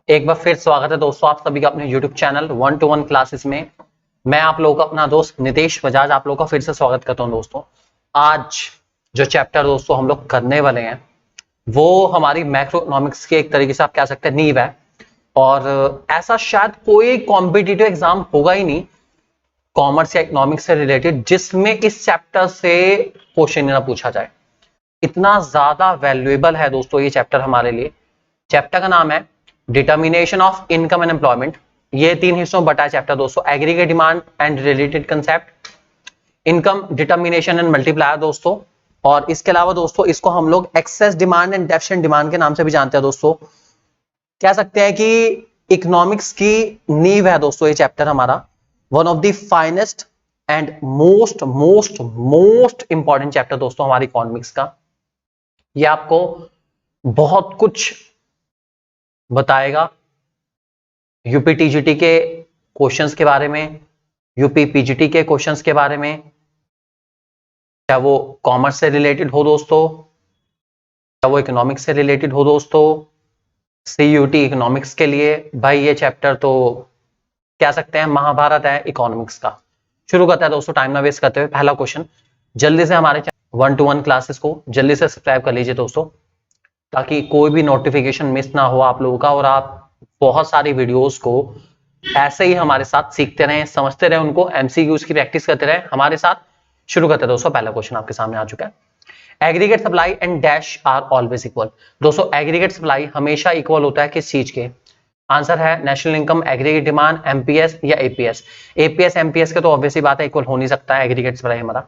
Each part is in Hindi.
एक बार फिर स्वागत है दोस्तों आप सभी का अपने YouTube चैनल 1-to-1 क्लासेस में। मैं आप लोगों का अपना दोस्त नितेश बजाज आप लोगों का फिर से स्वागत करता हूं। दोस्तों आज जो चैप्टर दोस्तों हम लोग करने वाले हैं वो हमारी मैक्रो इकोनॉमिक्स की एक तरीके से आप कह सकते हैं नींव है, और ऐसा शायद कोई कॉम्पिटिटिव एग्जाम होगा ही नहीं कॉमर्स या इकोनॉमिक्स से रिलेटेड जिसमें इस चैप्टर से क्वेश्चन ना पूछा जाए। इतना ज्यादा वैल्यूएबल है दोस्तों ये चैप्टर हमारे लिए। चैप्टर का नाम है determination of income and employment. ये 3 हिस्सों में बटा है चैप्टर दोस्तों। Aggregate demand and related concept, income determination and multiplier दोस्तों, और इसके अलावा दोस्तों इसको हम लोग excess demand and deficient demand के नाम से भी जानते हैं दोस्तों। कह सकते हैं कि इकोनॉमिक्स की नींव है दोस्तों ये चैप्टर हमारा। One of the finest and most most most important chapter दोस्तों हमारी इकोनॉमिक्स का। ये आपको बहुत कुछ बताएगा यूपी टीजीटी के क्वेश्चंस के बारे में, यूपी पीजीटी के क्वेश्चंस के बारे में, चाहे वो कॉमर्स से रिलेटेड हो दोस्तों, चाहे वो इकोनॉमिक्स से रिलेटेड हो दोस्तों। सीयूटी इकोनॉमिक्स के लिए भाई ये चैप्टर तो कह सकते हैं महाभारत है इकोनॉमिक्स का। शुरू करते हैं दोस्तों टाइम ना वेस्ट करते हुए। पहला क्वेश्चन, जल्दी से हमारे 1-to-1 क्लासेस को जल्दी से सब्सक्राइब कर लीजिए दोस्तों, ताकि कोई भी नोटिफिकेशन मिस ना हो आप लोगों का, और आप बहुत सारी वीडियोस को ऐसे ही हमारे साथ सीखते रहें, समझते रहें, उनको एमसीक्यूज की प्रैक्टिस करते रहें हमारे साथ। शुरू करते हैं दोस्तों। पहला क्वेश्चन आपके सामने आ चुका है। Aggregate supply and dash are always equal. दोस्तों एग्रीगेट सप्लाई हमेशा इक्वल होता है किस चीज के? आंसर है national income, aggregate demand, MPS या एपीएस। एपीएस एमपीएस के तो ऑब्वियसली बात है इक्वल हो नहीं सकता है एग्रीगेट सप्लाई हमारा।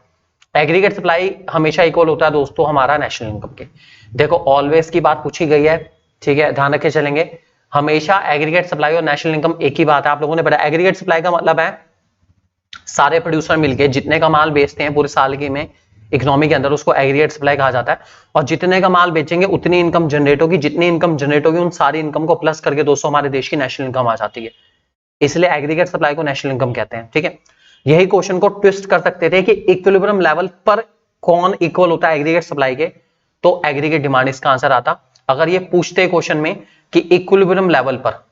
एग्रीगेट सप्लाई हमेशा इक्वल होता है दोस्तों हमारा नेशनल इनकम के। देखो ऑलवेज की बात पूछी गई है, ठीक है, ध्यान रखे चलेंगे। हमेशा एग्रीगेट सप्लाई और नेशनल इनकम एक ही बात है। आप लोगों ने पढ़ा एग्रीगेट सप्लाई का मतलब है सारे प्रोड्यूसर मिलके जितने का माल बेचते हैं पूरे साल की में इकोनॉमी के अंदर, उसको एग्रीगेट सप्लाई कहा जाता है। और जितने का माल बेचेंगे उतनी इनकम जनरेट होगी, जितनी इनकम जनरेट होगी उन सारी इनकम को प्लस करके दोस्तों हमारे देश की नेशनल इनकम आ जाती है। इसलिए एग्रीगेट सप्लाई को नेशनल इनकम कहते हैं, ठीक है। यही क्वेश्चन को ट्विस्ट कर सकते थे कि इक्विलिब्रियम लेवल पर कौन इक्वल होता है एग्रीगेट सप्लाई के, तो एग्रीगेट डिमांड इसका आंसर आता। अगर ये पूछते क्वेश्चन में कि इक्विलिब्रियम लेवल पर,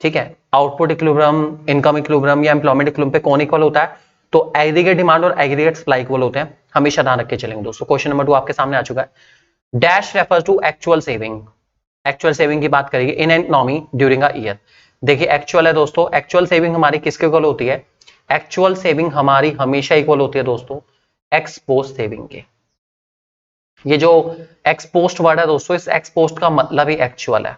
ठीक है, आउटपुट इक्विलिब्रियम, इनकम इक्विलिब्रियम या एम्प्लॉयमेंट इक्विलिब्रियम पे कौन इक्वल होता है, तो एग्रीगेट डिमांड और एग्रीगेट सप्लाई इक्वल होते हैं। हमेशा ध्यान रख के चलेंगे दोस्तों। क्वेश्चन नंबर 2 आपके सामने आ चुका है। Dash refers to actual saving. Actual saving की बात करेंगे in an economy during a year. देखिए एक्चुअल है दोस्तों, एक्चुअल सेविंग हमारी किसके इक्वल होती है? एक्चुअल सेविंग हमारी हमेशा इक्वल होती है दोस्तों एक्सपोस्ट सेविंग के। ये जो एक्सपोस्ट वर्ड है दोस्तों, इस एक्सपोस्ट का मतलब ही एक्चुअल है।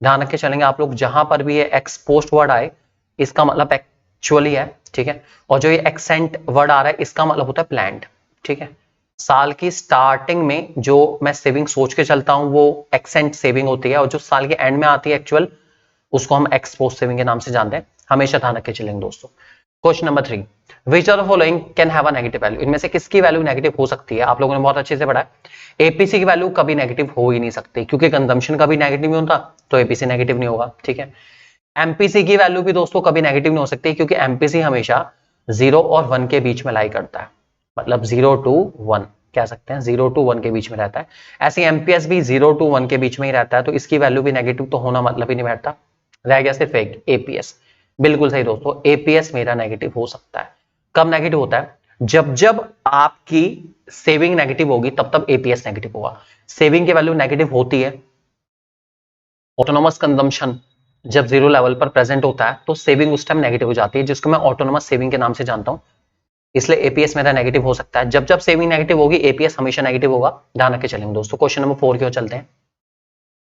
ध्यान रख के चलेंगे आप लोग, जहां पर भी ये एक्सपोस्ट वर्ड आए इसका मतलब एक्चुअली है, ठीक है। और जो ये एक्सेंट वर्ड आ रहा है इसका मतलब होता है प्लान्ड, ठीक है। साल की स्टार्टिंग में जो मैं सेविंग सोच के चलता हूं वो एक्सेंट सेविंग होती है, और जो साल के एंड में आती है एक्चुअल, उसको हम एक्सपोस्ट सेविंग के नाम से जानते हैं। हमेशा ध्यान रख के चलेंगे दोस्तों। Question number 3, which of the following can have a negative value. इनमें से किसकी वैल्यू नेगेटिव हो सकती है? आप लोगों ने बहुत अच्छे से पढ़ा है एपीसी की वैल्यू कभी नेगेटिव हो ही नहीं सकती, क्योंकि कंजम्पशन कभी नेगेटिव नहीं होता तो एपीसी नेगेटिव नहीं होगा, ठीक है। एमपीसी की वैल्यू भी दोस्तों कभी नेगेटिव नहीं हो सकती, क्योंकि एमपीसी हमेशा 0 और 1 के बीच में लाई करता है, मतलब 0 to 1 कह सकते हैं, 0 to 1 के बीच में रहता है। ऐसे एमपीएस भी 0 to 1 के बीच में ही रहता है, तो इसकी वैल्यू भी नेगेटिव तो होना मतलब ही नहीं बैठता। रह गया सिर्फ एक एपीएस। बिल्कुल सही दोस्तों, एपीएस मेरा नेगेटिव हो सकता है। कब नेगेटिव होता है? जब जब आपकी सेविंग नेगेटिव होगी तब तब एपीएस नेगेटिव होगा। सेविंग की वैल्यू नेगेटिव होती है, ऑटोनोमस कंजम्पशन जब 0 लेवल पर प्रेजेंट होता है तो सेविंग उस टाइम नेगेटिव हो जाती है, जिसको मैं ऑटोनोमस सेविंग के नाम से जानता हूं। इसलिए एपीएस मेरा नेगेटिव हो सकता है। जब जब सेविंग नेगेटिव होगी एपीएस हमेशा नेगेटिव होगा। ध्यान रख के चलेंगे दोस्तों। क्वेश्चन नंबर 4 की ओर चलते हैं।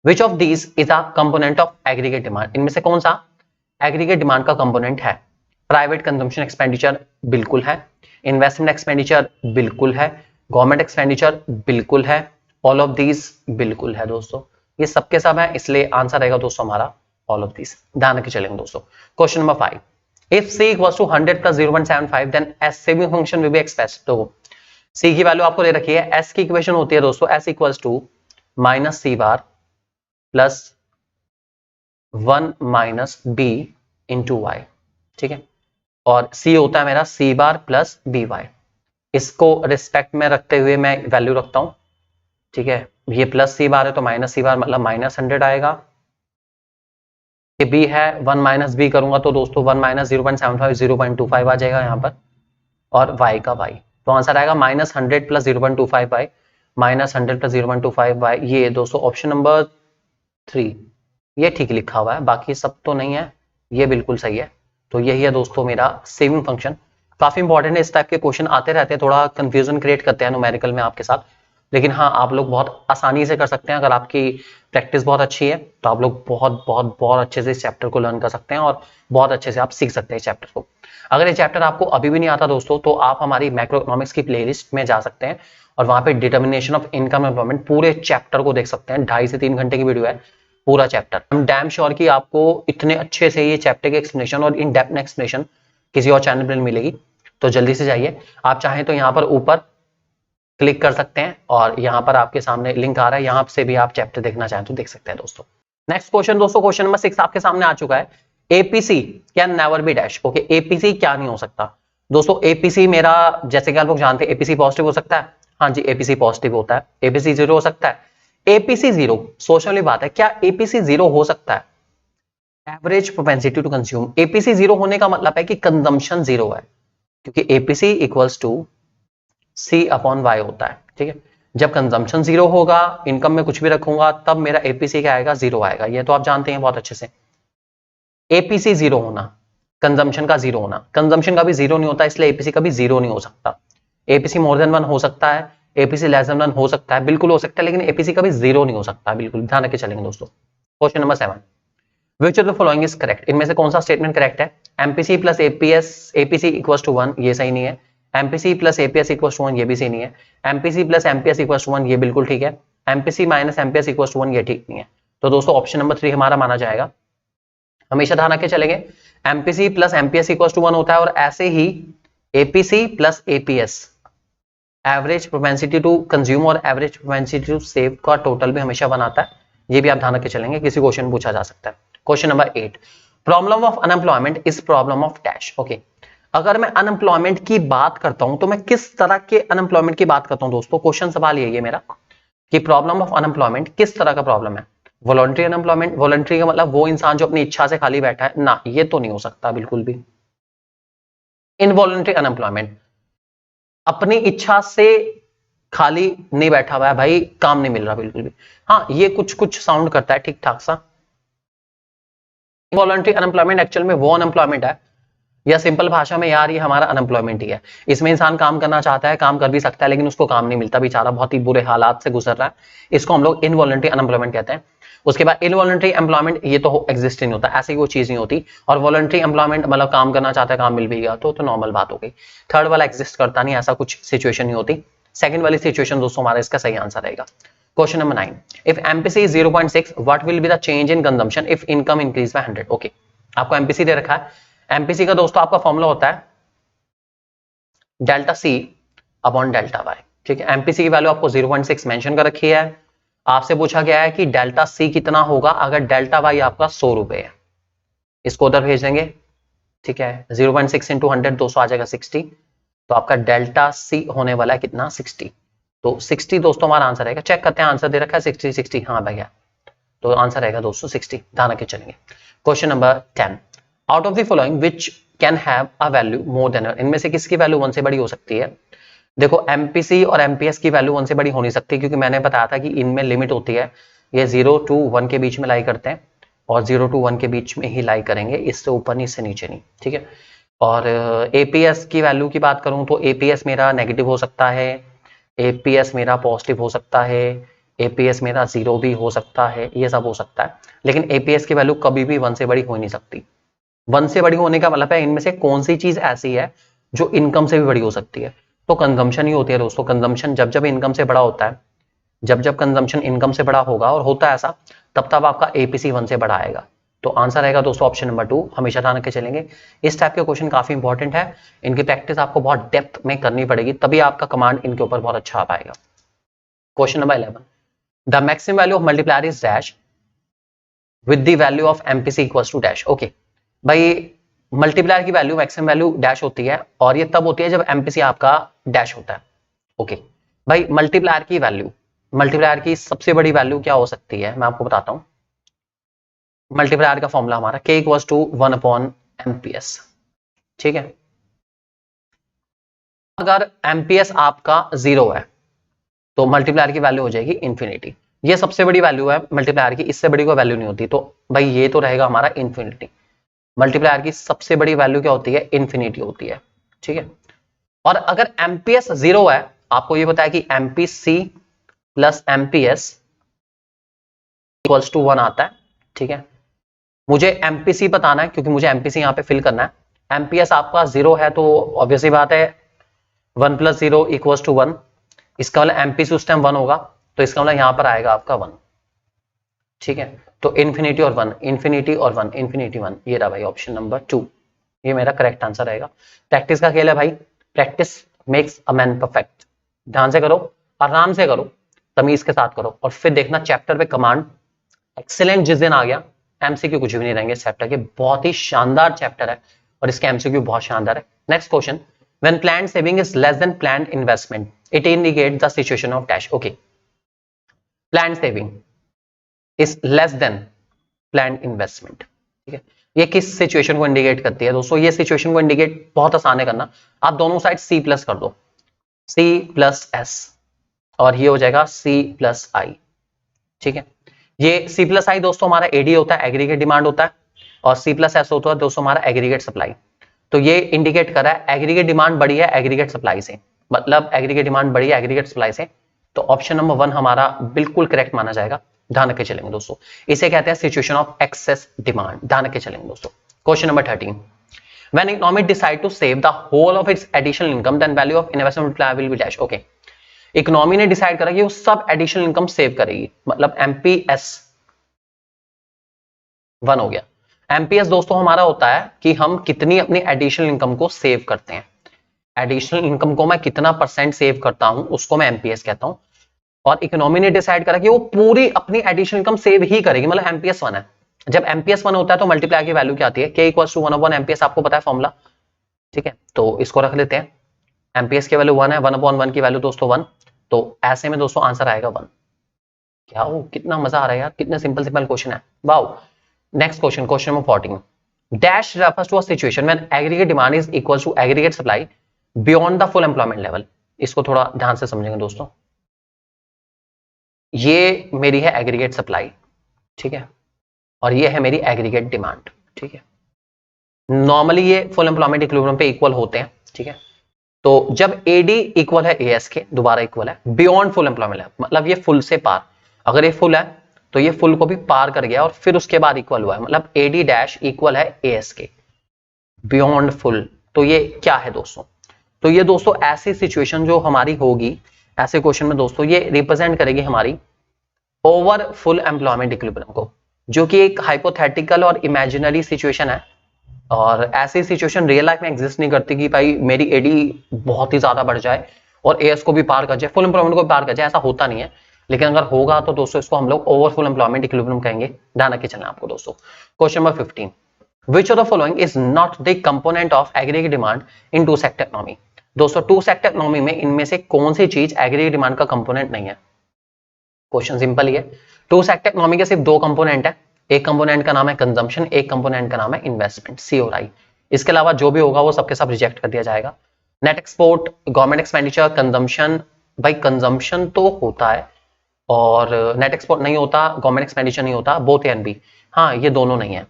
Which of these is a component of aggregate demand. इनमें से कौन सा एग्रीगेट डिमांड का कंपोनेंट है? प्राइवेट कंजम्पशन एक्सपेंडिचर बिल्कुल है, इन्वेस्टमेंट एक्सपेंडिचर बिल्कुल है, गवर्नमेंट एक्सपेंडिचर बिल्कुल है, ऑल ऑफ दीज बिल्कुल है दोस्तों। ये सबके सब है, इसलिए आंसर रहेगा दोस्तों हमारा ऑल ऑफ दीज। ध्यान रख के चलेंगे दोस्तों। Question number 5, if c equals to 100 plus 0.75 then s saving function will be expressed। तो c की वैल्यू आपको दे रखी है, s की इक्वेशन होती है दोस्तों s equals to minus C bar plus 1 minus b into Y, ठीक है। और c होता है मेरा c bar plus B Y. इसको रिस्पेक्ट में रखते हुए मैं वैल्यू रखता हूं, ठीक है। ये प्लस सी बार है तो माइनस सी बार मतलब -100 आएगा। ये बी है, 1 माइनस बी करूंगा तो दोस्तों 1 माइनस 0.75 0.25 आ जाएगा यहाँ पर, और वाई का वाई, तो आंसर आएगा -100 प्लस 0.25 बाई -100 प्लस 0.25 बाई, ये दोस्तों ऑप्शन नंबर 3 ये ठीक लिखा हुआ है, बाकी सब तो नहीं है, ये बिल्कुल सही है। तो यही है दोस्तों मेरा सेविंग फंक्शन। काफी इंपॉर्टेंट है, इस टाइप के क्वेश्चन आते रहते हैं, थोड़ा कंफ्यूजन क्रिएट करते हैं न्यूमेरिकल में आपके साथ, लेकिन हाँ आप लोग बहुत आसानी से कर सकते हैं। अगर आपकी प्रैक्टिस बहुत अच्छी है तो आप लोग बहुत बहुत बहुत अच्छे से इस चैप्टर को लर्न कर सकते हैं और बहुत अच्छे से आप सीख सकते हैं इस चैप्टर को। अगर ये चैप्टर आपको अभी भी नहीं आता दोस्तों, तो आप हमारी मैक्रो इकोनॉमिक्स की प्लेलिस्ट में जा सकते हैं और वहां पे डिटर्मिनेशन ऑफ इनकम एम्प्लॉयमेंट पूरे चैप्टर को देख सकते हैं। 2.5 से 3 घंटे की वीडियो है पूरा चैप्टर। हम डैम श्योर कि आपको इतने अच्छे से ये चैप्टर के एक्सप्लेनेशन और इन डेप्थ एक्सप्लेनेशन किसी और चैनल पर मिलेगी, तो जल्दी से जाइए। आप चाहें तो यहाँ पर ऊपर क्लिक कर सकते हैं और यहाँ पर आपके सामने लिंक आ रहा है, यहाँ से भी आप चैप्टर देखना चाहें तो देख सकते हैं दोस्तों। नेक्स्ट क्वेश्चन दोस्तों, क्वेश्चन नंबर 6 आपके सामने आ चुका है। APC can never B dash. Okay, APC क्या नहीं हो सकता दोस्तों? एपीसी मेरा, जैसे कि आप लोग जानते हैं, एपीसी पॉजिटिव हो सकता है। हाँ जी, एपीसी पॉजिटिव होता है। एपीसी 0 हो सकता है। एपीसी 0 सोचने वाली बात है, क्या एपीसी 0 हो सकता है? Average propensity to consume. APC 0 होने का मतलब है कि कंजम्पशन 0 है, क्योंकि APC equals to C upon Y होता है, ठीक है। जब कंजम्पशन 0 होगा, इनकम में कुछ भी रखूंगा, तब मेरा एपीसी क्या आएगा? 0 आएगा। ये तो आप जानते हैं बहुत अच्छे से। एपीसी 0 होना, कंजम्पशन का 0 होना, कंजम्पशन का भी 0 नहीं होता, इसलिए एपीसी का भी 0 नहीं हो सकता। एपीसी मोर देन 1 हो सकता है, एपीसी लेस देन 1 हो सकता है, बिल्कुल हो सकता है, लेकिन एपीसी का भी 0 नहीं हो सकता, बिल्कुल ध्यान रख के चलेंगे दोस्तों। Question number 7, which of the following is correct. इनमें से कौन सा स्टेटमेंट करेक्ट है? MPC plus APS, APC equals to 1, ये सही नहीं है। MPC plus APS equals to 1, ये भी सही नहीं है। MPC plus MPS equals to 1, ये बिल्कुल ठीक है। MPC minus MPS equals to 1, ये ठीक नहीं है। तो दोस्तों ऑप्शन नंबर 3 हमारा माना जाएगा। हमेशा ध्यान रख के चलेंगे, MPC plus MPS equals to 1 होता है, और ऐसे ही APC plus APS, average propensity to consume और एवरेज प्रोपेंसिटी टू सेव का टोटल भी हमेशा 1 आता है। ये भी आप ध्यान रख के चलेंगे, किसी क्वेश्चन पूछा जा सकता है। Question number 8, problem of unemployment is problem of dash. Okay, अगर मैं अनएम्प्लॉयमेंट की बात करता हूं तो मैं किस तरह के अनएम्प्लॉयमेंट की बात करता हूं दोस्तों? क्वेश्चन सवाल ये मेरा कि प्रॉब्लम ऑफ अनएम्प्लॉयमेंट किस तरह का प्रॉब्लम है? वॉलंटरी अनएम्प्लॉयमेंट, वॉलंटरी का मतलब वो इंसान जो अपनी इच्छा से खाली बैठा है ना, ये तो नहीं हो सकता बिल्कुल भी। इनवॉलंटरी अनएम्प्लॉयमेंट, अपनी इच्छा से खाली नहीं बैठा हुआ है भाई, काम नहीं मिल रहा बिल्कुल भी, हाँ ये कुछ कुछ साउंड करता है ठीक ठाक सा। इनवॉलंटरी अनएम्प्लॉयमेंट एक्चुअल में वो अनएम्प्लॉयमेंट है, या सिंपल भाषा में यार ये हमारा अनएम्प्लॉयमेंट ही है। इसमें इंसान काम करना चाहता है, काम कर भी सकता है, लेकिन उसको काम नहीं मिलता, बेचारा बहुत ही बुरे हालात से गुजर रहा है। इसको हम लोग इनवॉलंटरी अनएम्प्लॉयमेंट कहते हैं। उसके बाद इनवॉलंटरी एम्प्लॉयमेंट, ये तो एग्जिस्ट नहीं होता, ऐसी वो चीज नहीं होती। और वॉलंटरी एम्प्लॉयमेंट मतलब काम करना चाहता है, काम मिल भी गया तो नॉर्मल बात हो गई। थर्ड वाला एग्जिस्ट करता नहीं, ऐसा कुछ सिचुएशन नहीं होती। सेकंड वाली सिचुएशन दोस्तों हमारा इसका सही आंसर रहेगा। Question number 9, if MPC is 0.6 what will be the change in consumption if income increase by 100। Okay, आपको एमपीसी दे रखा है। एमपीसी का दोस्तों आपका फॉर्मूला होता है delta C upon delta Y, ठीक है। एमपीसी की वैल्यू आपको 0.6 मेंशन कर रखी है। आपसे पूछा गया है कि डेल्टा सी कितना होगा अगर डेल्टा वाई आपका 100 रुपए है, इसको उधर भेज देंगे, ठीक है। 0.6 इंटू 100 200 आ जाएगा 60, तो आपका डेल्टा सी होने वाला है कितना? 60। तो 60 दोस्तों हमारा आंसर रहेगा। चेक करते हैं, आंसर दे रखा है 60, हाँ भैया, तो आंसर रहेगा दोस्तों 60, ध्यान रख के चलेंगे। Question number 10, out of the following which can have a value more than, इनमें से किसकी वैल्यू 1 से बड़ी हो सकती है? देखो एमपीसी और एमपीएस की वैल्यू 1 से बड़ी हो नहीं सकती, क्योंकि मैंने बताया था कि इनमें लिमिट होती है, ये 0 to 1 के बीच में लाई करते हैं और 0 to 1 के बीच में ही लाई करेंगे, इससे ऊपर नहीं, इससे नीचे नहीं, ठीक है। और एपीएस की वैल्यू की बात करूं तो एपीएस मेरा नेगेटिव हो सकता है, एपीएस मेरा पॉजिटिव हो सकता है, एपीएस मेरा 0 भी हो सकता है, ये सब हो सकता है, लेकिन एपीएस की वैल्यू कभी भी 1 से बड़ी हो नहीं सकती। 1 से बड़ी होने का मतलब है इनमें से कौन सी चीज ऐसी है जो इनकम से भी बड़ी हो सकती है? तो कंजम्पशन ही होती है दोस्तों। कंजम्पशन जब जब इनकम से बड़ा होता है, जब जब कंजम्पशन इनकम से बड़ा होगा और होता है ऐसा, तब तब आपका एपीसी 1 से बड़ा आएगा। तो आंसर आएगा दोस्तों ऑप्शन नंबर 2, हमेशा ध्यान रख के चलेंगे। इस टाइप के क्वेश्चन काफी इंपॉर्टेंट है, इनकी प्रैक्टिस आपको बहुत डेप्थ में करनी पड़ेगी, तभी आपका कमांड इनके ऊपर बहुत अच्छा आ पाएगा। Question number 11, the maximum value of multiplier is dash with the value of MPC equals to dash. Okay भाई, मल्टीप्लायर की वैल्यू मैक्सिमम वैल्यू डैश होती है और ये तब होती है जब एमपीसी आपका डैश होता है। ओके भाई, मल्टीप्लायर की सबसे बड़ी वैल्यू क्या हो सकती है, मैं आपको बताता हूं। मल्टीप्लायर का फॉर्मूला हमारा k इक्वल्स टू 1/MPS। ठीक है, अगर एमपीएस आपका 0 है तो मल्टीप्लायर की वैल्यू हो जाएगी इंफिनिटी। ये सबसे बड़ी वैल्यू है मल्टीप्लायर की, इससे बड़ी कोई वैल्यू नहीं होती, तो भाई ये तो रहेगा हमारा इंफिनिटी। मल्टीप्लायर की सबसे बड़ी वैल्यू क्या होती है, इंफिनिटी होती है। ठीक है, और अगर एमपीएस 0 है, आपको ये पता है कि MPC plus MPS equals to 1 आता है। ठीक है, मुझे एमपीसी बताना है क्योंकि मुझे एमपीसी यहां पे फिल करना है। एमपीएस आपका 0 है तो ऑब्वियसली बात है 1 + 0 = 1। इसका मतलब एमपीसी उस टाइम 1 होगा, तो इसका मतलब यहां पर आएगा आपका 1। ठीक है, तो इन्फिनिटी और 1, इन्फिनिटी और 1, इन्फिनिटी 1, ये रहा भाई ऑप्शन नंबर 2, ये मेरा करेक्ट आंसर रहेगा। प्रैक्टिस का खेल है भाई, practice makes a man perfect. ध्यान से करो, आराम से करो, तमीज के साथ करो, और फिर देखना चैप्टर पे कमांड एक्सीलेंट जिस दिन आ गया, एमसीक्यू कुछ भी नहीं रहेंगे इस चैप्टर के। बहुत ही शानदार चैप्टर है और इसके एमसीक्यू बहुत शानदार है। Next question, when planned saving is less than planned investment it indicate the situation of dash. Okay, planned saving is less than planned investment. ठीक है, ये किस सिचुएशन को इंडिकेट करती है दोस्तों? ये सिचुएशन को इंडिकेट बहुत आसान है करना, आप दोनों साइड सी प्लस कर दो, सी प्लस एस, और ये हो जाएगा सी प्लस आई। ठीक है, ये सी प्लस आई दोस्तों हमारा एडी होता है, एग्रीगेट डिमांड होता है, और सी प्लस एस होता है दोस्तों हमारा एग्रीगेट सप्लाई। तो ये इंडिकेट कर रहा है एग्रीगेट डिमांड बढ़ी है एग्रीगेट सप्लाई से, मतलब एग्रीगेट डिमांड बढ़ी है एग्रीगेट सप्लाई से, तो ऑप्शन नंबर 1 हमारा बिल्कुल करेक्ट माना जाएगा। ध्यान रख के चलेंगे दोस्तों, इसे कहते हैं सिचुएशन ऑफ एक्सेस डिमांड। ध्यान रख के चलेंगे दोस्तों। Question number 13, when economy decide to save the whole of its additional income then value of investment multiplier will be dash. Okay, economy ने डिसाइड करा कि वो सब एडिशनल इनकम सेव करेगी, मतलब एमपीएस 1 हो गया। एमपीएस दोस्तों हमारा होता है कि हम कितनी अपनी एडिशनल इनकम को सेव करते हैं, एडिशनल इनकम को मैं कितना % सेव करता हूं उसको मैं एमपीएस कहता हूं। और इकोनॉमी ने डिसाइड करा कि वो पूरी अपनी एडिशनल इनकम सेव ही करेगी, मतलब एमपीएस 1 है। जब एमपीएस 1 होता है तो मल्टीप्लाई की वैल्यू क्या आती है, k = 1/MPS, आपको पता है फॉर्मूला। ठीक है, तो इसको रख लेते हैं, एमपीएस की वैल्यू 1 है, 1/1 की वैल्यू दोस्तों 1, तो ऐसे में दोस्तों आंसर आएगा 1। क्या हो, कितना मजा आ रहा है यार, कितने सिंपल क्वेश्चन है, wow. Next question, question number 14, dash refers to a situation when aggregate demand is equal to aggregate supply beyond the full employment level. इसको थोड़ा ध्यान से समझेंगे दोस्तों, ये मेरी है एग्रीगेट सप्लाई, ठीक है, और ये है मेरी एग्रीगेट डिमांड। ठीक है, नॉर्मली ये फुल एम्प्लॉयमेंट इक्विलिब्रियम पे इक्वल होते हैं। ठीक है, तो जब एडी इक्वल है एएस के, दोबारा इक्वल है, बियॉन्ड फुल एम्प्लॉयमेंट है, मतलब ये फुल से पार, अगर ये फुल है तो ये फुल को भी पार कर गया और फिर उसके बाद इक्वल हुआ है, मतलब एडी डैश इक्वल है एएस के, बियॉन्ड फुल। तो ये क्या है दोस्तों? तो ये दोस्तों ऐसी सिचुएशन जो हमारी होगी, ऐसे क्वेश्चन में दोस्तों ये रिप्रेजेंट करेगी हमारी ओवर फुल एम्प्लॉयमेंट इक्विलिब्रियम को, जो कि एक हाइपोथेटिकल और इमेजिनरी सिचुएशन है, और ऐसी सिचुएशन रियल लाइफ में एग्जिस्ट नहीं करती कि भाई मेरी एडी बहुत ही ज्यादा बढ़ जाए और एएस को भी पार कर जाए, फुल एम्प्लॉयमेंट को भी पार कर जाए, ऐसा होता नहीं है। लेकिन अगर होगा तो दोस्तों इसको हम लोग ओवर फुल एम्प्लॉयमेंट इक्विलिब्रियम कहेंगे। ध्यान रखिए चलना आपको दोस्तों। Question number 15, which of the following is not the component of aggregate demand in two sector economy? दोस्तों टू सेक्टर इकोनॉमी में इनमें से कौन सी चीज एग्रीगेट डिमांड का कंपोनेंट नहीं है? क्वेश्चन सिंपल ही है, टू सेक्टर इकोनॉमी के सिर्फ 2 कंपोनेंट है, एक कंपोनेंट का नाम है कंजम्पशन, एक कंपोनेंट का नाम है इन्वेस्टमेंट, सी और आई। इसके अलावा जो भी होगा वो सबके सब रिजेक्ट कर दिया जाएगा। Net export, government expenditure, consumption, भाई कंजम्पशन तो होता है और नेट एक्सपोर्ट नहीं होता, गवर्नमेंट एक्सपेंडिचर नहीं होता, बोथ एंड बी, हाँ ये दोनों नहीं है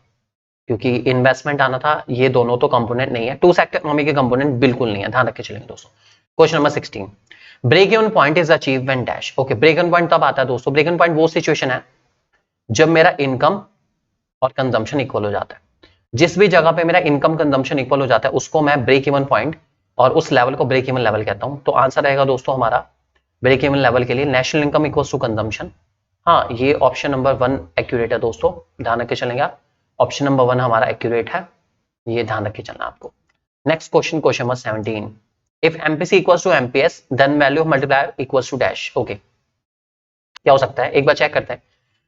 क्योंकि इन्वेस्टमेंट आना था, ये दोनों तो कंपोनेंट नहीं है, टू सेक्टर इकोनॉमी के कंपोनेंट बिल्कुल नहीं है। ध्यान रख के चलेंगे दोस्तों। Question number 16, break even point is achieve when dash. Okay, break even point तब आता है दोस्तों, ब्रेक इवन पॉइंट वो सिचुएशन है जब मेरा इनकम और कंजम्पशन इक्वल हो जाता है। जिस भी जगह पे मेरा इनकम कंजम्पशन इक्वल हो जाता है उसको मैं ब्रेक इवन पॉइंट, और उस लेवल को ब्रेक इवन लेवल कहता हूं। तो आंसर रहेगा दोस्तों हमारा ब्रेक इवन लेवल के लिए national income equals to consumption. हाँ, ये ऑप्शन नंबर 1 एक्यूरेट है दोस्तों, ध्यान रख के चलेंगे आप, ऑप्शन नंबर 1 हमारा एक्यूरेट है, ये ध्यान रख के चलना आपको। Next question, question number 17, if MPC equals to MPS then value of multiplier equals to dash. Okay, क्या हो सकता है एक बार चेक करते हैं।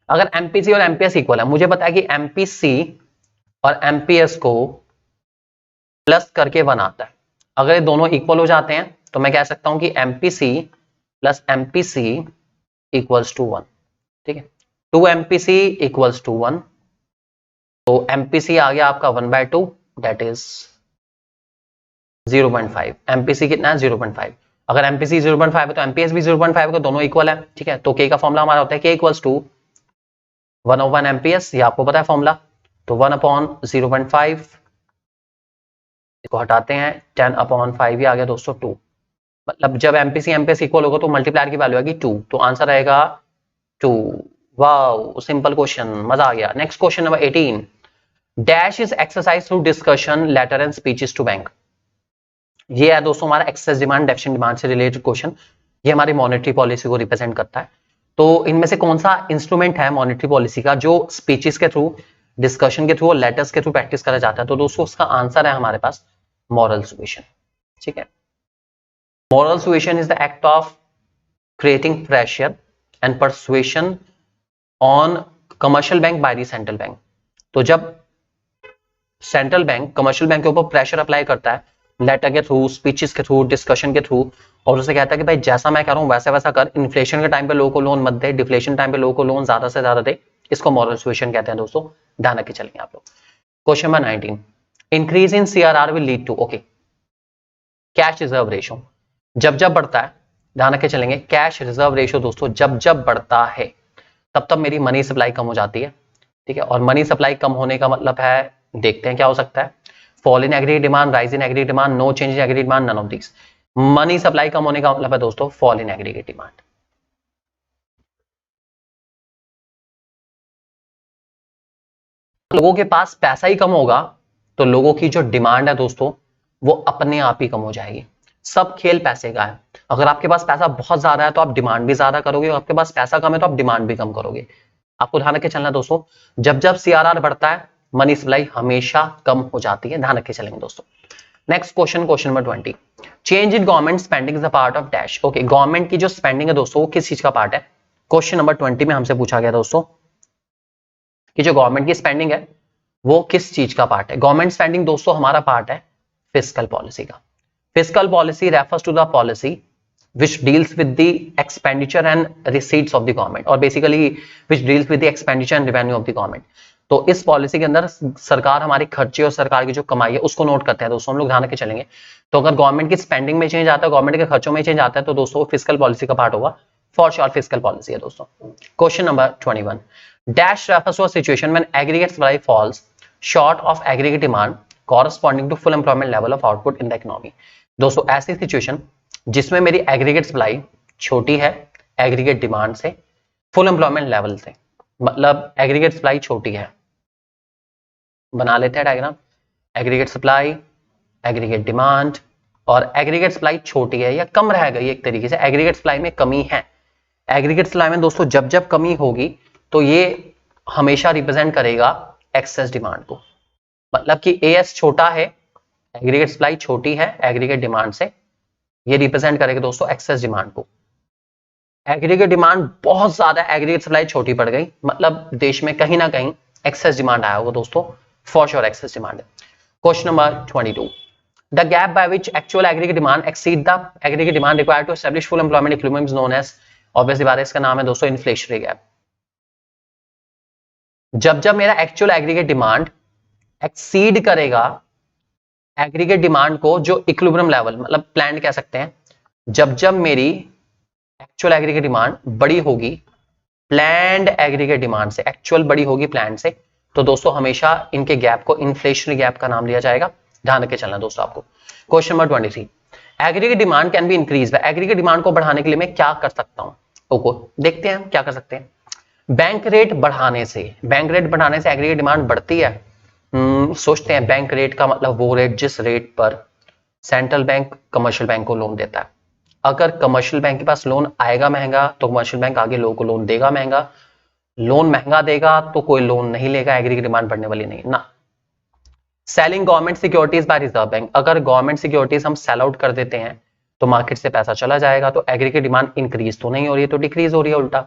अगर एमपीसी और एमपीएस इक्वल है, मुझे पता है कि एमपीसी और एमपीएस को प्लस करके 1 आता है। अगर ये दोनों इक्वल हो जाते हैं तो मैं कह सकता हूं कि MPC plus MPC equals to 1। ठीक है, 2 MPC इक्वल्स टू 1, तो MPC आ गया आपका 1/2, दैट इज 0.5। MPC कितना है? 0.5। अगर MPC 0.5 है तो MPS भी 0.5 का, दोनों इक्वल है। ठीक है, तो K का फॉर्मूला हमारा होता है K इक्वल्स टू 1/1 MPS, ये आपको पता है फॉर्मूला। तो 1/0.5 को हटाते हैं, 10/5 ही आ गया दोस्तों 2। मतलब जब MPC MPS इक्वल होगा तो मल्टीप्लायर की वैल्यू आएगी 2, तो आंसर आएगा 2। वाओ, सिंपल क्वेश्चन, मजा आ गया। Next question number 18, dash is exercise through discussion letter and speeches to bank. ये है दोस्तों हमारा एक्सेस डिमांड डेफिशिएंट डिमांड से रिलेटेड क्वेश्चन। ये हमारी मॉनेटरी पॉलिसी को रिप्रेजेंट करता है। तो इनमें से कौन सा इंस्ट्रूमेंट है मॉनेटरी पॉलिसी का जो स्पीचेस के थ्रू, डिस्कशन के थ्रू और लेटर्स के थ्रू प्रैक्टिस करा जाता है? तो दोस्तों उसका आंसर है हमारे पास मॉरल सुएशन। ठीक है, moral suasion is the act of creating pressure and persuasion on commercial bank by the central bank. तो जब सेंट्रल बैंक कमर्शियल बैंक के ऊपर प्रेशर अप्लाई करता है लेटर के थ्रू, स्पीचेस के थ्रू, डिस्कशन के थ्रू, और उसे कहता है कि भाई जैसा मैं कह रहा हूं वैसा वैसा कर, इन्फ्लेशन के टाइम पे लोगों को लोन मत दे, डिफ्लेशन टाइम पे लोगों को लोन ज्यादा से ज्यादा दे, इसको मॉरल सुएशन कहते हैं दोस्तों। ध्यान रख के चलेंगे आप लोग। Question number 19, increase in CRR will lead to, okay, cash reserve ratio जब जब बढ़ता है, ध्यान रख के चलेंगे, कैश रिजर्व रेशो दोस्तों जब जब बढ़ता है तब तब मेरी मनी सप्लाई कम हो जाती है। ठीक है, और मनी सप्लाई कम होने का मतलब है, देखते हैं क्या हो सकता है, fall in aggregate demand, rise in aggregate demand, no change in aggregate demand, none of this. Money supply कम होने का मतलब है दोस्तों फॉल इन एग्रीगेट डिमांड। लोगों के पास पैसा ही कम होगा तो लोगों की जो डिमांड है दोस्तों वो अपने आप ही कम हो जाएगी। सब खेल पैसे का है। अगर आपके पास पैसा बहुत ज्यादा है तो आप डिमांड भी ज्यादा करोगे, और आपके पास पैसा कम है तो आप डिमांड भी कम करोगे। आपको ध्यान रख के चलना दोस्तों, जब जब CRR बढ़ता है मनी सप्लाई हमेशा कम हो जाती है। ध्यान रख के चलेंगे दोस्तों। Next question, question number 20, change in government spending is a part of dash. Okay, government की जो स्पेंडिंग है दोस्तों वो किस चीज का पार्ट है? क्वेश्चन नंबर 20 में हमसे पूछा गया दोस्तों कि जो गवर्नमेंट की स्पेंडिंग है वो किस चीज का पार्ट है? गवर्नमेंट स्पेंडिंग दोस्तों हमारा पार्ट है फिस्कल पॉलिसी का। Fiscal policy refers to the policy which deals with the expenditure and receipts of the government, और basically which deals with the expenditure and revenue of the government। तो इस पॉलिसी के अंदर सरकार हमारे खर्चे और सरकार की जो कमाई है उसको नोट करते हैं दोस्तों। हम लोग ध्यान रख के चलेंगे, तो अगर गवर्नमेंट की स्पेंडिंग में चेंज आता है, गवर्नमेंट के खर्चों में चेंज आता है, तो दोस्तों फिस्कल पॉलिसी का पार्ट होगा, फॉर श्योर फिस्कल पॉलिसी है दोस्तों। Question number 21, dash refers to a situation when aggregate supply falls short of aggregate demand corresponding to full employment level of output in the economy. दोस्तों ऐसी सिचुएशन जिसमें मेरी एग्रीगेट सप्लाई छोटी है एग्रीगेट डिमांड से, फुल एम्प्लॉयमेंट लेवल से, मतलब एग्रीगेट सप्लाई छोटी है, बना लेते हैं diagram, aggregate supply, aggregate demand, और एग्रीगेट सप्लाई छोटी है या कम रह गई एक तरीके से, एग्रीगेट सप्लाई में कमी है। एग्रीगेट सप्लाई में दोस्तों जब जब कमी होगी तो ये हमेशा रिप्रेजेंट करेगा एक्सेस डिमांड को, मतलब कि AS छोटा है, एग्रीगेट सप्लाई छोटी है एग्रीगेट डिमांड से, ये रिप्रेजेंट करेगा दोस्तों एक्सेस डिमांड को। एग्रीगेट डिमांड बहुत ज्यादा, एग्रीगेट सप्लाई छोटी पड़ गई, मतलब देश में कहीं ना कहीं एक्सेस डिमांड आया होगा दोस्तों, फॉर श्योर एक्सेस डिमांड है। Question number 22, the gap by which actual aggregate demand exceed the aggregate demand required to establish full employment equilibrium is known as, obviously बात है, इसका नाम है दोस्तों इन्फ्लेशनरी गैप। जब जब मेरा एक्चुअल एग्रीगेट डिमांड एक्सीड करेगा एग्रीगेट डिमांड को, जो इक्विलिब्रियम लेवल मतलब प्लान्ड कह सकते हैं, जब जब मेरी एक्चुअल एग्रीगेट डिमांड बड़ी होगी प्लान्ड एग्रीगेट डिमांड से, एक्चुअल बड़ी होगी प्लान्ड से, तो दोस्तों हमेशा इनके गैप को इन्फ्लेशनरी गैप का नाम दिया जाएगा। ध्यान रख के चलना दोस्तों आपको। Question number 23, aggregate demand can be increase, aggregate demand को बढ़ाने के लिए मैं क्या कर सकता हूं? ओके, देखते हैं क्या कर सकते हैं। बैंक रेट बढ़ाने से, बैंक रेट बढ़ाने से एग्रीगेट डिमांड बढ़ती है। सोचते हैं, बैंक रेट का मतलब वो रेट जिस रेट पर सेंट्रल बैंक कमर्शियल बैंक को लोन देता है। अगर कमर्शियल बैंक के पास लोन आएगा महंगा तो कमर्शियल बैंक आगे लोगों को लोन देगा महंगा, लोन महंगा देगा तो कोई लोन नहीं लेगा, एग्रीगेट डिमांड बढ़ने वाली नहीं ना। Selling government securities by reserve bank, अगर गवर्नमेंट सिक्योरिटीज हम सेल आउट कर देते हैं तो मार्केट से पैसा चला जाएगा, तो एग्रीगेट डिमांड इंक्रीज तो नहीं हो रही है, तो डिक्रीज हो रही है उल्टा।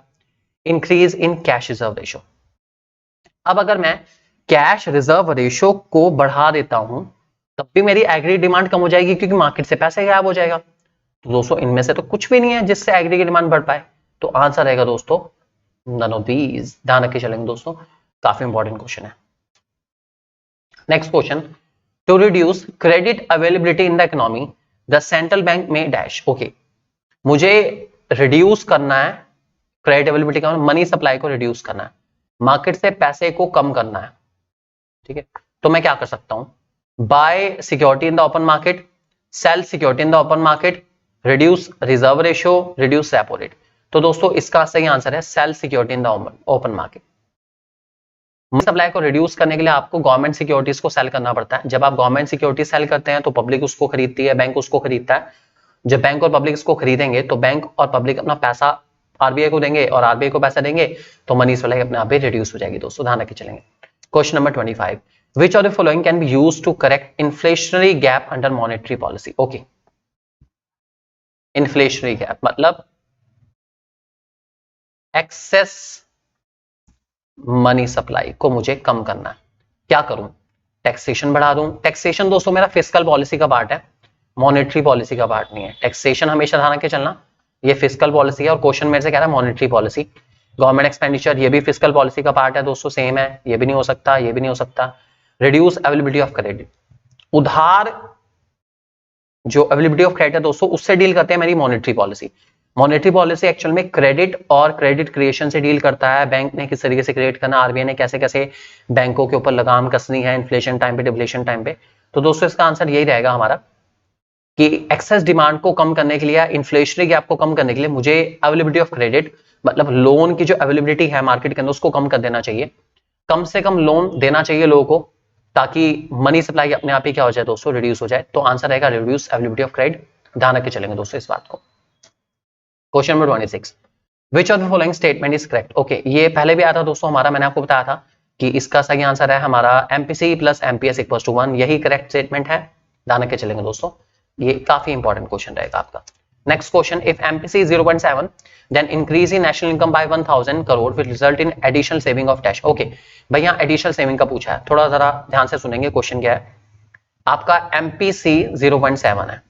Increase in cash reserve ratio, अब अगर मैं कैश रिजर्व रेशो को बढ़ा देता हूं तब भी मेरी एग्री डिमांड कम हो जाएगी क्योंकि मार्केट से पैसे गायब हो जाएगा। तो दोस्तों इनमें से तो कुछ भी नहीं है जिससे एग्री की डिमांड बढ़ पाए, तो आंसर रहेगा दोस्तों नन ऑफ दीज। ध्यान रख के चलेंगे दोस्तों, काफी इंपॉर्टेंट क्वेश्चन है। Next question, to reduce credit availability in the economy the central bank may dash. Okay, मुझे रिड्यूस करना है क्रेडिट अवेलेबिलिटी का, मनी सप्लाई को रिड्यूस करना है, मार्केट से पैसे को कम करना है, ठीक है। तो मैं क्या कर सकता हूं, buy security in the open market, sell security in the open market, reduce reserve ratio, reduce repo rate. तो दोस्तों इसका सही आंसर है sell security in the open market. Money supply को रिड्यूस करने के लिए आपको गवर्नमेंट सिक्योरिटीज को सेल करना पड़ता है। जब आप गवर्नमेंट सिक्योरिटी सेल करते हैं तो पब्लिक उसको खरीदती है, बैंक उसको खरीदता है। जब बैंक और पब्लिक इसको खरीदेंगे तो बैंक और पब्लिक अपना पैसा आरबीआई को देंगे और आरबीआई को पैसा देंगे, तो मनी सप्लाई अपने आप ही रिड्यूस हो जाएगी। दोस्तों ध्यान रखे चलेंगे। Question number 25, which of the following can be used to correct inflationary gap under monetary policy. Okay, inflationary gap मतलब एक्सेस मनी सप्लाई को मुझे कम करना है। क्या करूं, टैक्सेशन बढ़ा दूं। टैक्सेशन दोस्तों मेरा फिस्कल पॉलिसी का पार्ट है, मॉनेटरी पॉलिसी का पार्ट नहीं है। टैक्सेशन हमेशा ध्यान रख के चलना, ये फिस्कल पॉलिसी है और क्वेश्चन मेरे से कह रहा है मॉनेटरी पॉलिसी। गवर्नमेंट एक्सपेंडिचर ये भी फिस्कल पॉलिसी का पार्ट है दोस्तों, सेम है, ये भी नहीं हो सकता, ये भी नहीं हो सकता। रिड्यूस अवेलेबिलिटी ऑफ क्रेडिट, उधार जो अवेलेबिलिटी ऑफ क्रेडिट है दोस्तों उससे डील करते हैं मेरी monetary policy. Monetary policy actual में क्रेडिट और क्रेडिट क्रिएशन से डील करता है, बैंक ने किस तरीके से क्रिएट करना, आरबीआई ने कैसे कैसे बैंकों के ऊपर लगाम कसनी है इन्फ्लेशन टाइम पे, डिफ्लेशन टाइम पे। तो दोस्तों इसका आंसर यही रहेगा हमारा कि एक्सेस डिमांड को कम करने के लिए, इन्फ्लेशनरी गैप को कम करने के लिए मुझे अवेलेबिलिटी ऑफ क्रेडिट मतलब लोन की जो अवेलेबिलिटी है मार्केट के अंदर उसको कम कर देना चाहिए। कम से कम लोन देना चाहिए लोगों को ताकि मनी सप्लाई अपने आप ही क्या हो जाए दोस्तों, रिड्यूस हो जाए। तो आंसर रहेगा रिड्यूस अवेलेबिलिटी ऑफ क्रेडिट। ध्यान रख के चलेंगे दोस्तों इस बात को। Question number 26, which of the following statement is correct. Okay, ये पहले भी आया था दोस्तों हमारा, मैंने आपको बताया था कि इसका सही आंसर है हमारा MPC plus MPS equals to 1, यही करेक्ट स्टेटमेंट है। ध्यान रख के चलेंगे दोस्तों, ये काफी इंपॉर्टेंट क्वेश्चन रहेगा आपका। Next question, if MPC 0.7 then increase in national income by 1000 crore will result in additional saving of dash. Okay भाई, यहाँ एडिशनल सेविंग का पूछा है, थोड़ा जरा ध्यान से सुनेंगे। क्वेश्चन क्या है आपका, एमपीसी 0.7 है,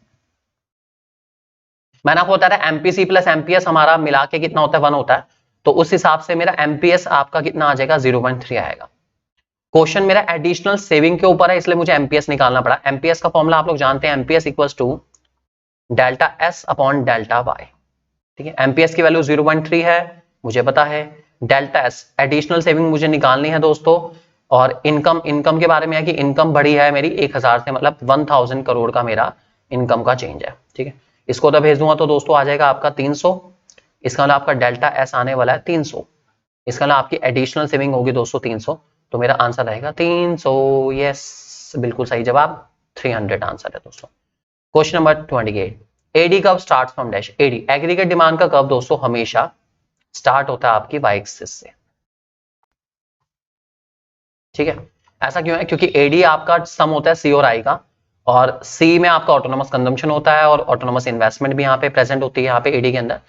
मैंने आपको बता रहा है एमपीसी प्लस एमपीएस हमारा मिला के कितना होता है, 1 होता है। तो उस हिसाब से मेरा एमपीएस आपका कितना आ जाएगा, 0.3 आएगा। क्वेश्चन मेरा एडिशनल सेविंग के ऊपर है इसलिए मुझे एमपीएस निकालना पड़ा। एमपीएस का फॉर्मूला आप लोग जानते हैं, MPS equals to delta S upon delta Y. ठीक है, एमपीएस की वैल्यू 0.3 है मुझे पता है, डेल्टा एस एडिशनल सेविंग मुझे निकालनी है दोस्तों, और इनकम के बारे में है कि इनकम बढ़ी है मेरी 1000 से, मतलब 1000 करोड़ का मेरा इनकम का चेंज है। ठीक है, इसको तो भेज दूंगा तो दोस्तों आ जाएगा आपका 300, इसका मतलब आपका डेल्टा एस आने वाला है 300, इसका मतलब आपकी एडिशनल सेविंग होगी दोस्तों 300, तो मेरा आंसर रहेगा 300। यस बिल्कुल सही जवाब, 300 आंसर है दोस्तों। क्वेश्चन नंबर 28, एडी कब start from dash. AD aggregate demand का कब दोस्तों हमेशा स्टार्ट होता है आपकी वाई एक्सिस से। ठीक है, ऐसा क्यों है, क्योंकि एडी आपका सम होता है सी और आई का, और सी में आपका ऑटोनोमस कंजम्पशन होता है और ऑटोनोमस इन्वेस्टमेंट भी यहाँ पे प्रेजेंट होती है यहाँ पे एडी के अंदर।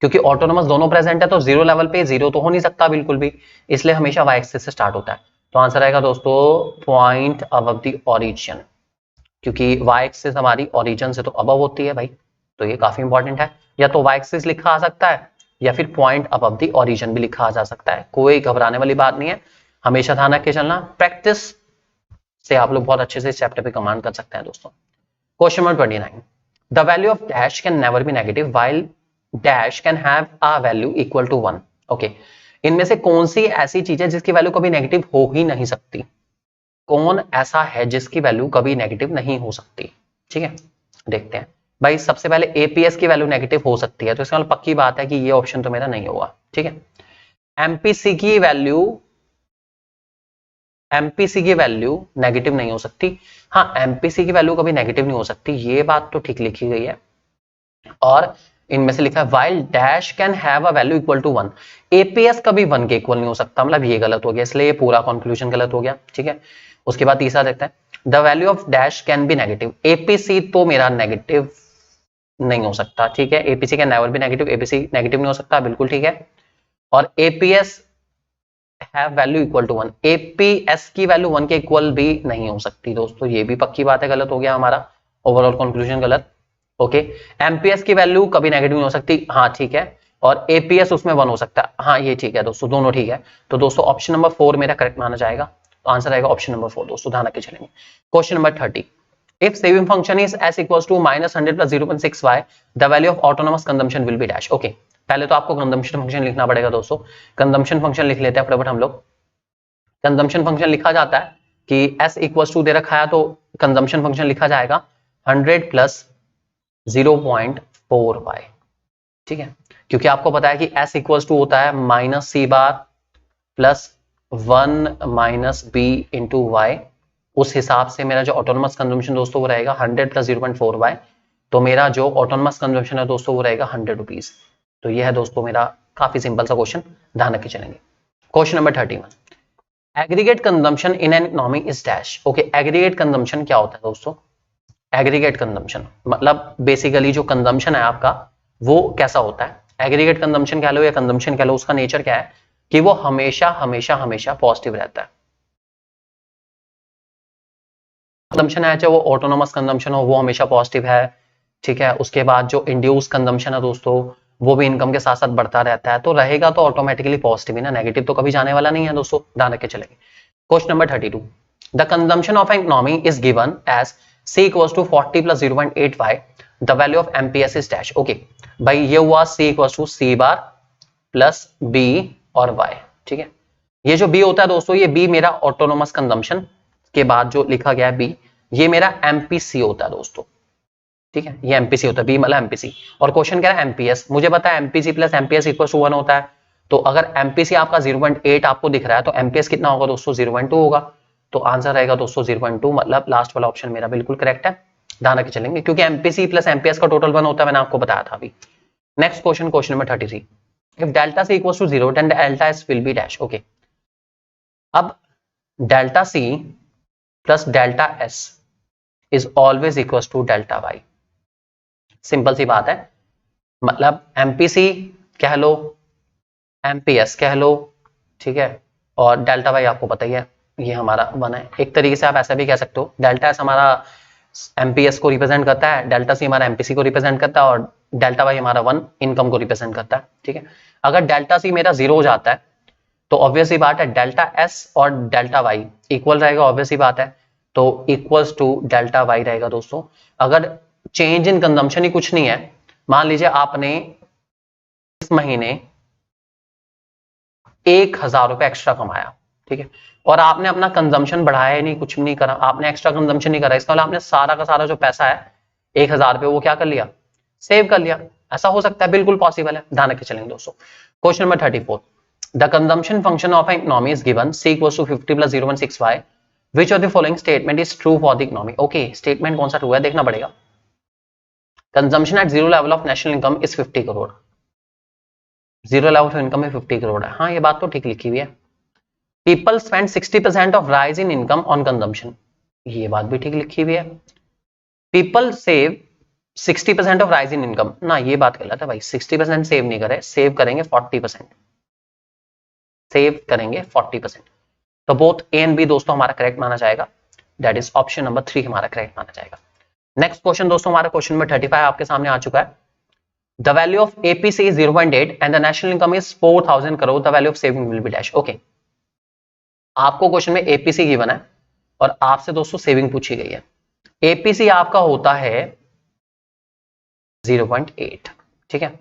क्योंकि ऑटोनोमस दोनों प्रेजेंट है तो जीरो लेवल पे जीरो तो हो नहीं सकता बिल्कुल भी, इसलिए हमेशा वाई एक्सिस से स्टार्ट होता है। तो आंसर आएगा दोस्तों पॉइंट अबव द ओरिजिन, क्योंकि वाई एक्सिस हमारी ओरिजिन से तो अबव होती है भाई, तो ये काफी इंपॉर्टेंट है। या तो वाई एक्सिस लिखा आ सकता है या फिर पॉइंट अबव द ओरिजिन भी लिखा जा सकता है, कोई घबराने वाली बात नहीं है, हमेशा ध्यान रख के चलना। प्रैक्टिस से आप लोग बहुत अच्छे से इस चैप्टर पे कमांड कर सकते हैं दोस्तों। Question number 29, the value of dash can never be negative while dash can have a value equal to 1। Okay, इनमें से कौन सी ऐसी चीज है जिसकी वैल्यू कभी नेगेटिव हो ही नहीं सकती, कौन ऐसा है जिसकी वैल्यू कभी नेगेटिव नहीं हो सकती। ठीक है, देखते हैं भाई। सबसे पहले एपीएस की वैल्यू नेगेटिव हो सकती है, तो इसका मतलब पक्की बात है कि ये ऑप्शन तो मेरा नहीं होगा। ठीक है, एमपीसी की वैल्यू नेगेटिव नहीं हो सकती। हाँ, एमपीसी की वैल्यू कभी नेगेटिव नहीं हो सकती, ये बात तो ठीक लिखी गई है। और इनमें से लिखा है while dash can have a value equal to 1, APS कभी 1 के इक्वल नहीं हो सकता, मतलब ये गलत हो गया, इसलिए ये पूरा कंक्लूजन गलत हो गया। ठीक है, उसके बाद तीसरा देखते हैं, the value of dash can be negative, APC तो मेरा नेगेटिव नहीं हो सकता। ठीक है, APC can never be negative, APC negative नहीं हो सकता, बिल्कुल ठीक है। और APS have value equal to 1। APS की वैल्यू 1 के इक्वल भी नहीं हो सकती दोस्तों, ये भी पक्की बात है, गलत हो गया हमारा ओवरऑल कंक्लूजन गलत। ओके, एमपीएस की वैल्यू कभी नेगेटिव नहीं हो सकती, हाँ ठीक है, और एपीएस उसमें 1 हो सकता है, हाँ ये ठीक है दोस्तों, दोनों ठीक है। तो दोस्तों ऑप्शन नंबर 4 मेरा करेक्ट माना जाएगा, तो आंसर आएगा ऑप्शन नंबर 4 दोस्तों, ध्यान रख के चलेंगे। Question number 30, if saving function is s equals to -100 plus 0.6y, the value of autonomous consumption will be dash। Okay, पहले तो आपको कंजम्पशन फंक्शन लिखना पड़ेगा दोस्तों। कंजम्पशन फंक्शन लिख लेते हैं फटाफट हम लोग। कंजम्पशन फंक्शन लिखा जाता है कि s इक्वल्स टू दे रखा है, तो कंजम्पशन फंक्शन लिखा जाएगा 100 प्लस 0.4y, ठीक है, क्योंकि आपको पता है कि s इक्वल्स टू होता है माइनस सी बार plus 1 minus B into Y. उस हिसाब से मेरा जो ऑटोनोमस कंजम्पशन दोस्तों वो रहेगा 100 प्लस 0.4y, तो मेरा जो ऑटोनोमस कंजम्पशन है दोस्तों वो रहेगा 100 रुपीज। तो ये है दोस्तों मेरा काफी सिंपल सा क्वेश्चन, ध्यान रख के चलेंगे। Question number 31, aggregate consumption in an economy is dash. Okay, aggregate consumption क्या होता है दोस्तों? एग्रीगेट कंजम्पशन मतलब बेसिकली जो कंजम्पशन है आपका वो कैसा होता है, एग्रीगेट कंजम्पशन कह लो या कंजम्पशन कह लो, उसका नेचर क्या है कि वो हमेशा हमेशा हमेशा पॉजिटिव रहता है। कंजम्पशन है चाहे वो ऑटोनोमस कंजम्पशन हो वो हमेशा पॉजिटिव है, ठीक है। उसके बाद जो इंड्यूस कंजम्पशन है दोस्तों वो भी इनकम के साथ साथ बढ़ता रहता है, तो रहेगा तो ऑटोमेटिकली पॉजिटिव ही ना, नेगेटिव तो कभी जाने वाला नहीं है दोस्तों, ध्यान रख के चलेंगे। Question number 32, the consumption of an economy is given as c equals to 40 plus 0.8y, the value of MPS is dash. Okay भाई, ये हुआ c equals to c bar plus b और y, ठीक है। ये जो b होता है दोस्तों, ये b मेरा ऑटोनोमस कंजम्पशन के बाद जो लिखा गया है b, ये मेरा एमपीसी होता है दोस्तों, ठीक है, ये एमपीसी होता है, बी मतलब एमपीसी। और क्वेश्चन कह रहा है एमपीएस, मुझे पता है MPC plus MPS equal to 1 होता है, तो अगर एमपीसी आपका 0.8 आपको दिख रहा है तो एमपीएस कितना होगा दोस्तों? 0.2 होगा, तो आंसर रहेगा दोस्तों 0.2, मतलब लास्ट वाला ऑप्शन मेरा बिल्कुल करेक्ट है, ध्यान रख के चलेंगे, क्योंकि एमपीसी प्लस एमपीएस का टोटल 1 होता है, मैंने आपको बताया था अभी। Next question, question number 33, if delta C equals to 0 then delta S will be dash. Okay, अब delta C plus delta S is always equals to delta Y. Simple सी बात है, मतलब एमपीसी कह लो, एमपीएस कह लो, ठीक है, और डेल्टा वाई आपको पता ही है ये हमारा 1 है। एक तरीके से आप ऐसा भी कह सकते हो, डेल्टा एस हमारा एमपीएस को रिप्रेजेंट करता है, डेल्टा सी हमारा एमपीसी को रिप्रेजेंट करता है, और डेल्टा वाई हमारा 1 इनकम को रिप्रेजेंट करता है, ठीक है। अगर डेल्टा सी मेरा 0 हो जाता है तो ऑब्वियस ही बात है डेल्टा एस और डेल्टा वाई इक्वल रहेगा, ऑब्वियस ही बात है, तो इक्वल्स टू डेल्टा वाई रहेगा दोस्तों। अगर चेंज इन कंजम्पशन ही कुछ नहीं है, मान लीजिए आपने इस महीने 1000 रुपए एक्स्ट्रा कमाया, ठीक है, और आपने अपना कंजम्पशन बढ़ाया नहीं, कुछ नहीं करा, आपने एक्स्ट्रा कंजम्पशन नहीं करा, इसका मतलब आपने सारा का सारा जो पैसा है 1000 रुपए वो क्या कर लिया? सेव कर लिया। ऐसा हो सकता है, बिल्कुल पॉसिबल है, ध्यान रख के चलेंगे दोस्तों। Question number 34, the consumption function of an economy is given c equals to 50 plus 0.6y, which of the following statement is true for the economy. Okay, statement कौन सा ट्रू है देखना पड़ेगा। Consumption at zero level of national income is 50 crore, zero level of income में 50 करोड़ है, हाँ ये बात तो ठीक लिखी हुई है। People spend 60% of rise in income on consumption, ये बात भी ठीक लिखी हुई है। People save 60% of rise in income, ना ये बात गलत है भाई, 60% सेव नहीं करे, सेव करेंगे 40%, सेव करेंगे 40%, तो बोथ ए एंड बी दोस्तों हमारा करेक्ट माना जाएगा, दैट इज ऑप्शन नंबर 3 हमारा करेक्ट माना जाएगा। नेक्स्ट क्वेश्चन दोस्तों, हमारा क्वेश्चन नंबर 35 आपके सामने आ चुका है। The value of APC is 0.8 and the national income is 4000 crore, the value of saving will be dash. Okay, आपको क्वेश्चन में एपीसी गिवन है और आपसे दोस्तों सेविंग पूछी गई है। एपीसी आपका होता है 0.8, ठीक है,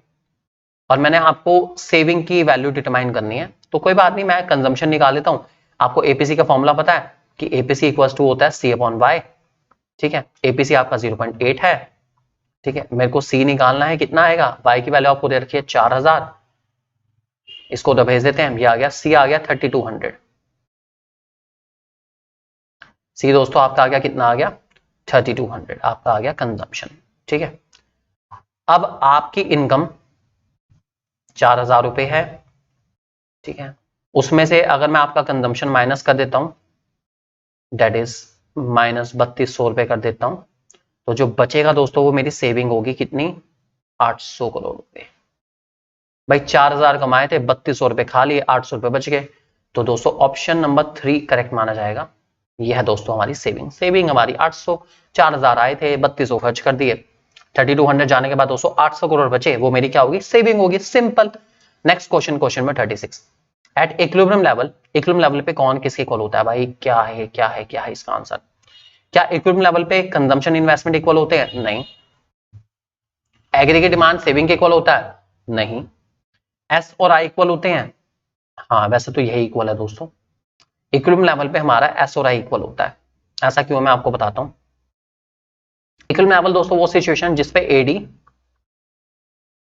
और मैंने आपको सेविंग की वैल्यू डिटरमाइन करनी है, तो कोई बात नहीं, मैं कंजम्पशन निकाल लेता हूं। आपको एपीसी का फॉर्मूला पता है कि एपीसी इक्वल्स टू होता है सी अपॉन वाई, ठीक है। एपीसी आपका 0.8 है, ठीक है, मेरे को सी निकालना है, कितना आएगा? वाई की वैल्यू आपको दे रखी है 4000, इसको तो भेज देते हैं, ये आ गया, सी आ गया 3200, सी दोस्तों आपका आ गया, कितना आ गया? 3200 आपका आ गया कंजम्पशन, ठीक है। अब आपकी इनकम 4000 रुपए है, ठीक है, उसमें से अगर मैं आपका कंजम्पशन माइनस कर देता हूं, डेट इज माइनस 3200 रुपए कर देता हूं, तो जो बचेगा दोस्तों वो मेरी सेविंग होगी कितनी? 800 करोड़ रुपए। भाई 4000 कमाए थे, 3200 रुपए खा लिए, 800 रुपए बच गए, तो दोस्तों ऑप्शन नंबर 3 करेक्ट माना जाएगा। यह है दोस्तों हमारी सेविंग हमारी 800, 4000 आए थे, 3200 खर्च कर दिए, 3200 जाने के बाद दोस्तों 800 करोड़ बचे, वो मेरी क्या होगी, सेविंग होगी, simple. Next question, question number 36। At equilibrium level पे कौन किसके इक्वल होता है भाई, क्या है इसका आंसर। क्या इक्विलिब्रियम लेवल पे कंजम्पशन इन्वेस्टमेंट इक्वल होते हैं, नहीं। एग्रीगेट डिमांड सेविंग के इक्वल होता है, नहीं। एस और आई इक्वल होते हैं, हाँ वैसे तो यही इक्वल है दोस्तों। इक्विलिब्रियम लेवल पे हमारा एस और आई इक्वल होता है, ऐसा क्यों मैं आपको बताता हूं। इक्विलिब्रियम लेवल दोस्तों वो सिचुएशन जिसपे एडी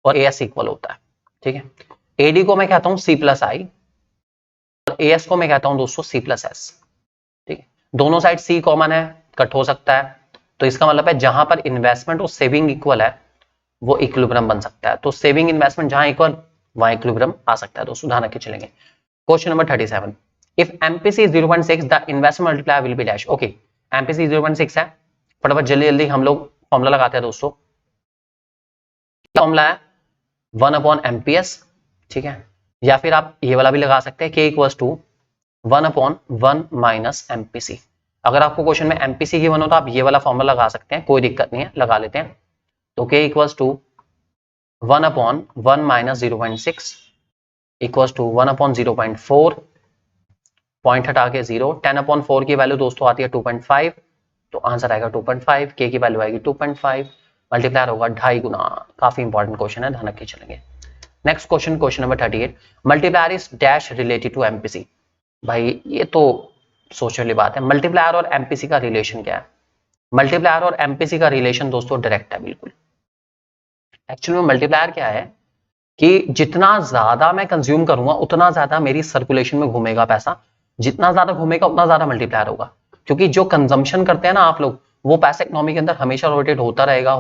और एएस इक्वल होता है, ठीक है। एडी को मैं कहता हूं सी प्लस आई और एएस को मैं कहता हूं दोस्तों सी प्लस एस, ठीक है। दोनों साइड सी कॉमन है, कट हो सकता है, तो इसका मतलब है जहां पर इन्वेस्टमेंट और सेविंग इक्वल है वो इक्विलिब्रियम बन सकता है। तो सेविंग इन्वेस्टमेंट जहां इक्वल वहां इक्विलिब्रियम आ सकता है दोस्तों, ध्यान रख के चलेंगे। Question number 37। If MPC is 0.6 the investment multiplier will be dash. Okay, MPC 0.6 है, फटाफट जल्दी हम लोग फॉर्मूला लगाते हैं दोस्तों। फॉर्मूला है 1/MPS, ठीक है, या फिर आप ये वाला भी लगा सकते हैं K इक्वल्स टू 1/1 - MPC। अगर आपको क्वेश्चन में MPC की वन हो तो आप ये वाला फॉर्मूला लगा सकते हैं, कोई दिक्कत नहीं है, लगा लेते हैं। तो K equals to 1/1 - 0.6 equals to 1/0.4, point हटा के 0, 10/4 की वैल्यू दोस्तों आती है 2.5, तो आंसर आएगा 2.5, K की वैल्यू आएगी 2.5, मल्टीप्लायर होगा 2.5 गुना। काफी इंपॉर्टेंट क्वेश्चन है, ध्यान रख के चलेंगे। Next question, question number 38। Multiplier is dash related to MPC. भाई ये तो सोचने वाली बात है, मल्टीप्लायर और एमपीसी का रिलेशन क्या है। मल्टीप्लायर और एमपीसी का रिलेशन दोस्तों डायरेक्ट है, बिल्कुल। एक्चुअली में मल्टीप्लायर क्या है कि जितना ज्यादा मैं कंज्यूम करूंगा उतना ज्यादा मेरी सर्कुलेशन में घूमेगा पैसा, जितना ज्यादा घूमेगा उतना ज्यादा मल्टीप्लायर होगा। क्योंकि जो कंजम्पशन करते हैं ना आप लोग, वो पैसा इकोनॉमी के अंदर हमेशा रोटेट होता रहेगा।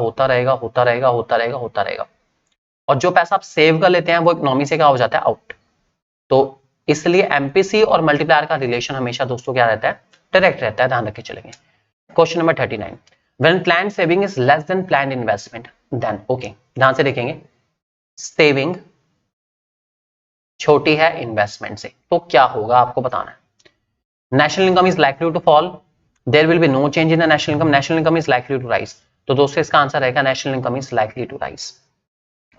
और जो पैसा आप सेव कर लेते हैं वो इकोनॉमी से क्या हो जाता है, आउट। तो इसलिए एमपीसी और मल्टीप्लायर का रिलेशन हमेशा दोस्तों क्या रहता है, डायरेक्ट रहता है, ध्यान रख के चलेंगे। Question number 39। When planned saving is less than planned investment then. Okay, ध्यान से देखेंगे, सेविंग छोटी है इन्वेस्टमेंट से, तो क्या होगा आपको बताना है। National income is likely to fall, there will be no change in the national income is likely to rise. तो दोस्तों इसका आंसर रहेगा national income is likely to rise.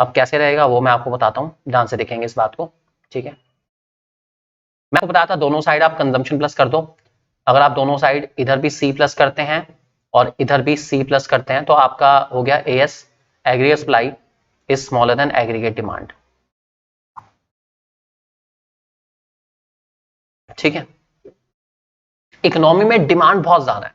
अब कैसे रहेगा वो मैं आपको बताता हूं, ध्यान से देखेंगे इस बात को, ठीक है। मैं आपको बताया था दोनों साइड आप कंजम्पशन प्लस कर दो। अगर आप दोनों साइड इधर भी सी प्लस करते हैं और इधर भी सी प्लस करते हैं तो आपका हो गया as, aggregate supply is smaller than aggregate demand, ठीक है। इकोनॉमी में डिमांड बहुत ज्यादा है,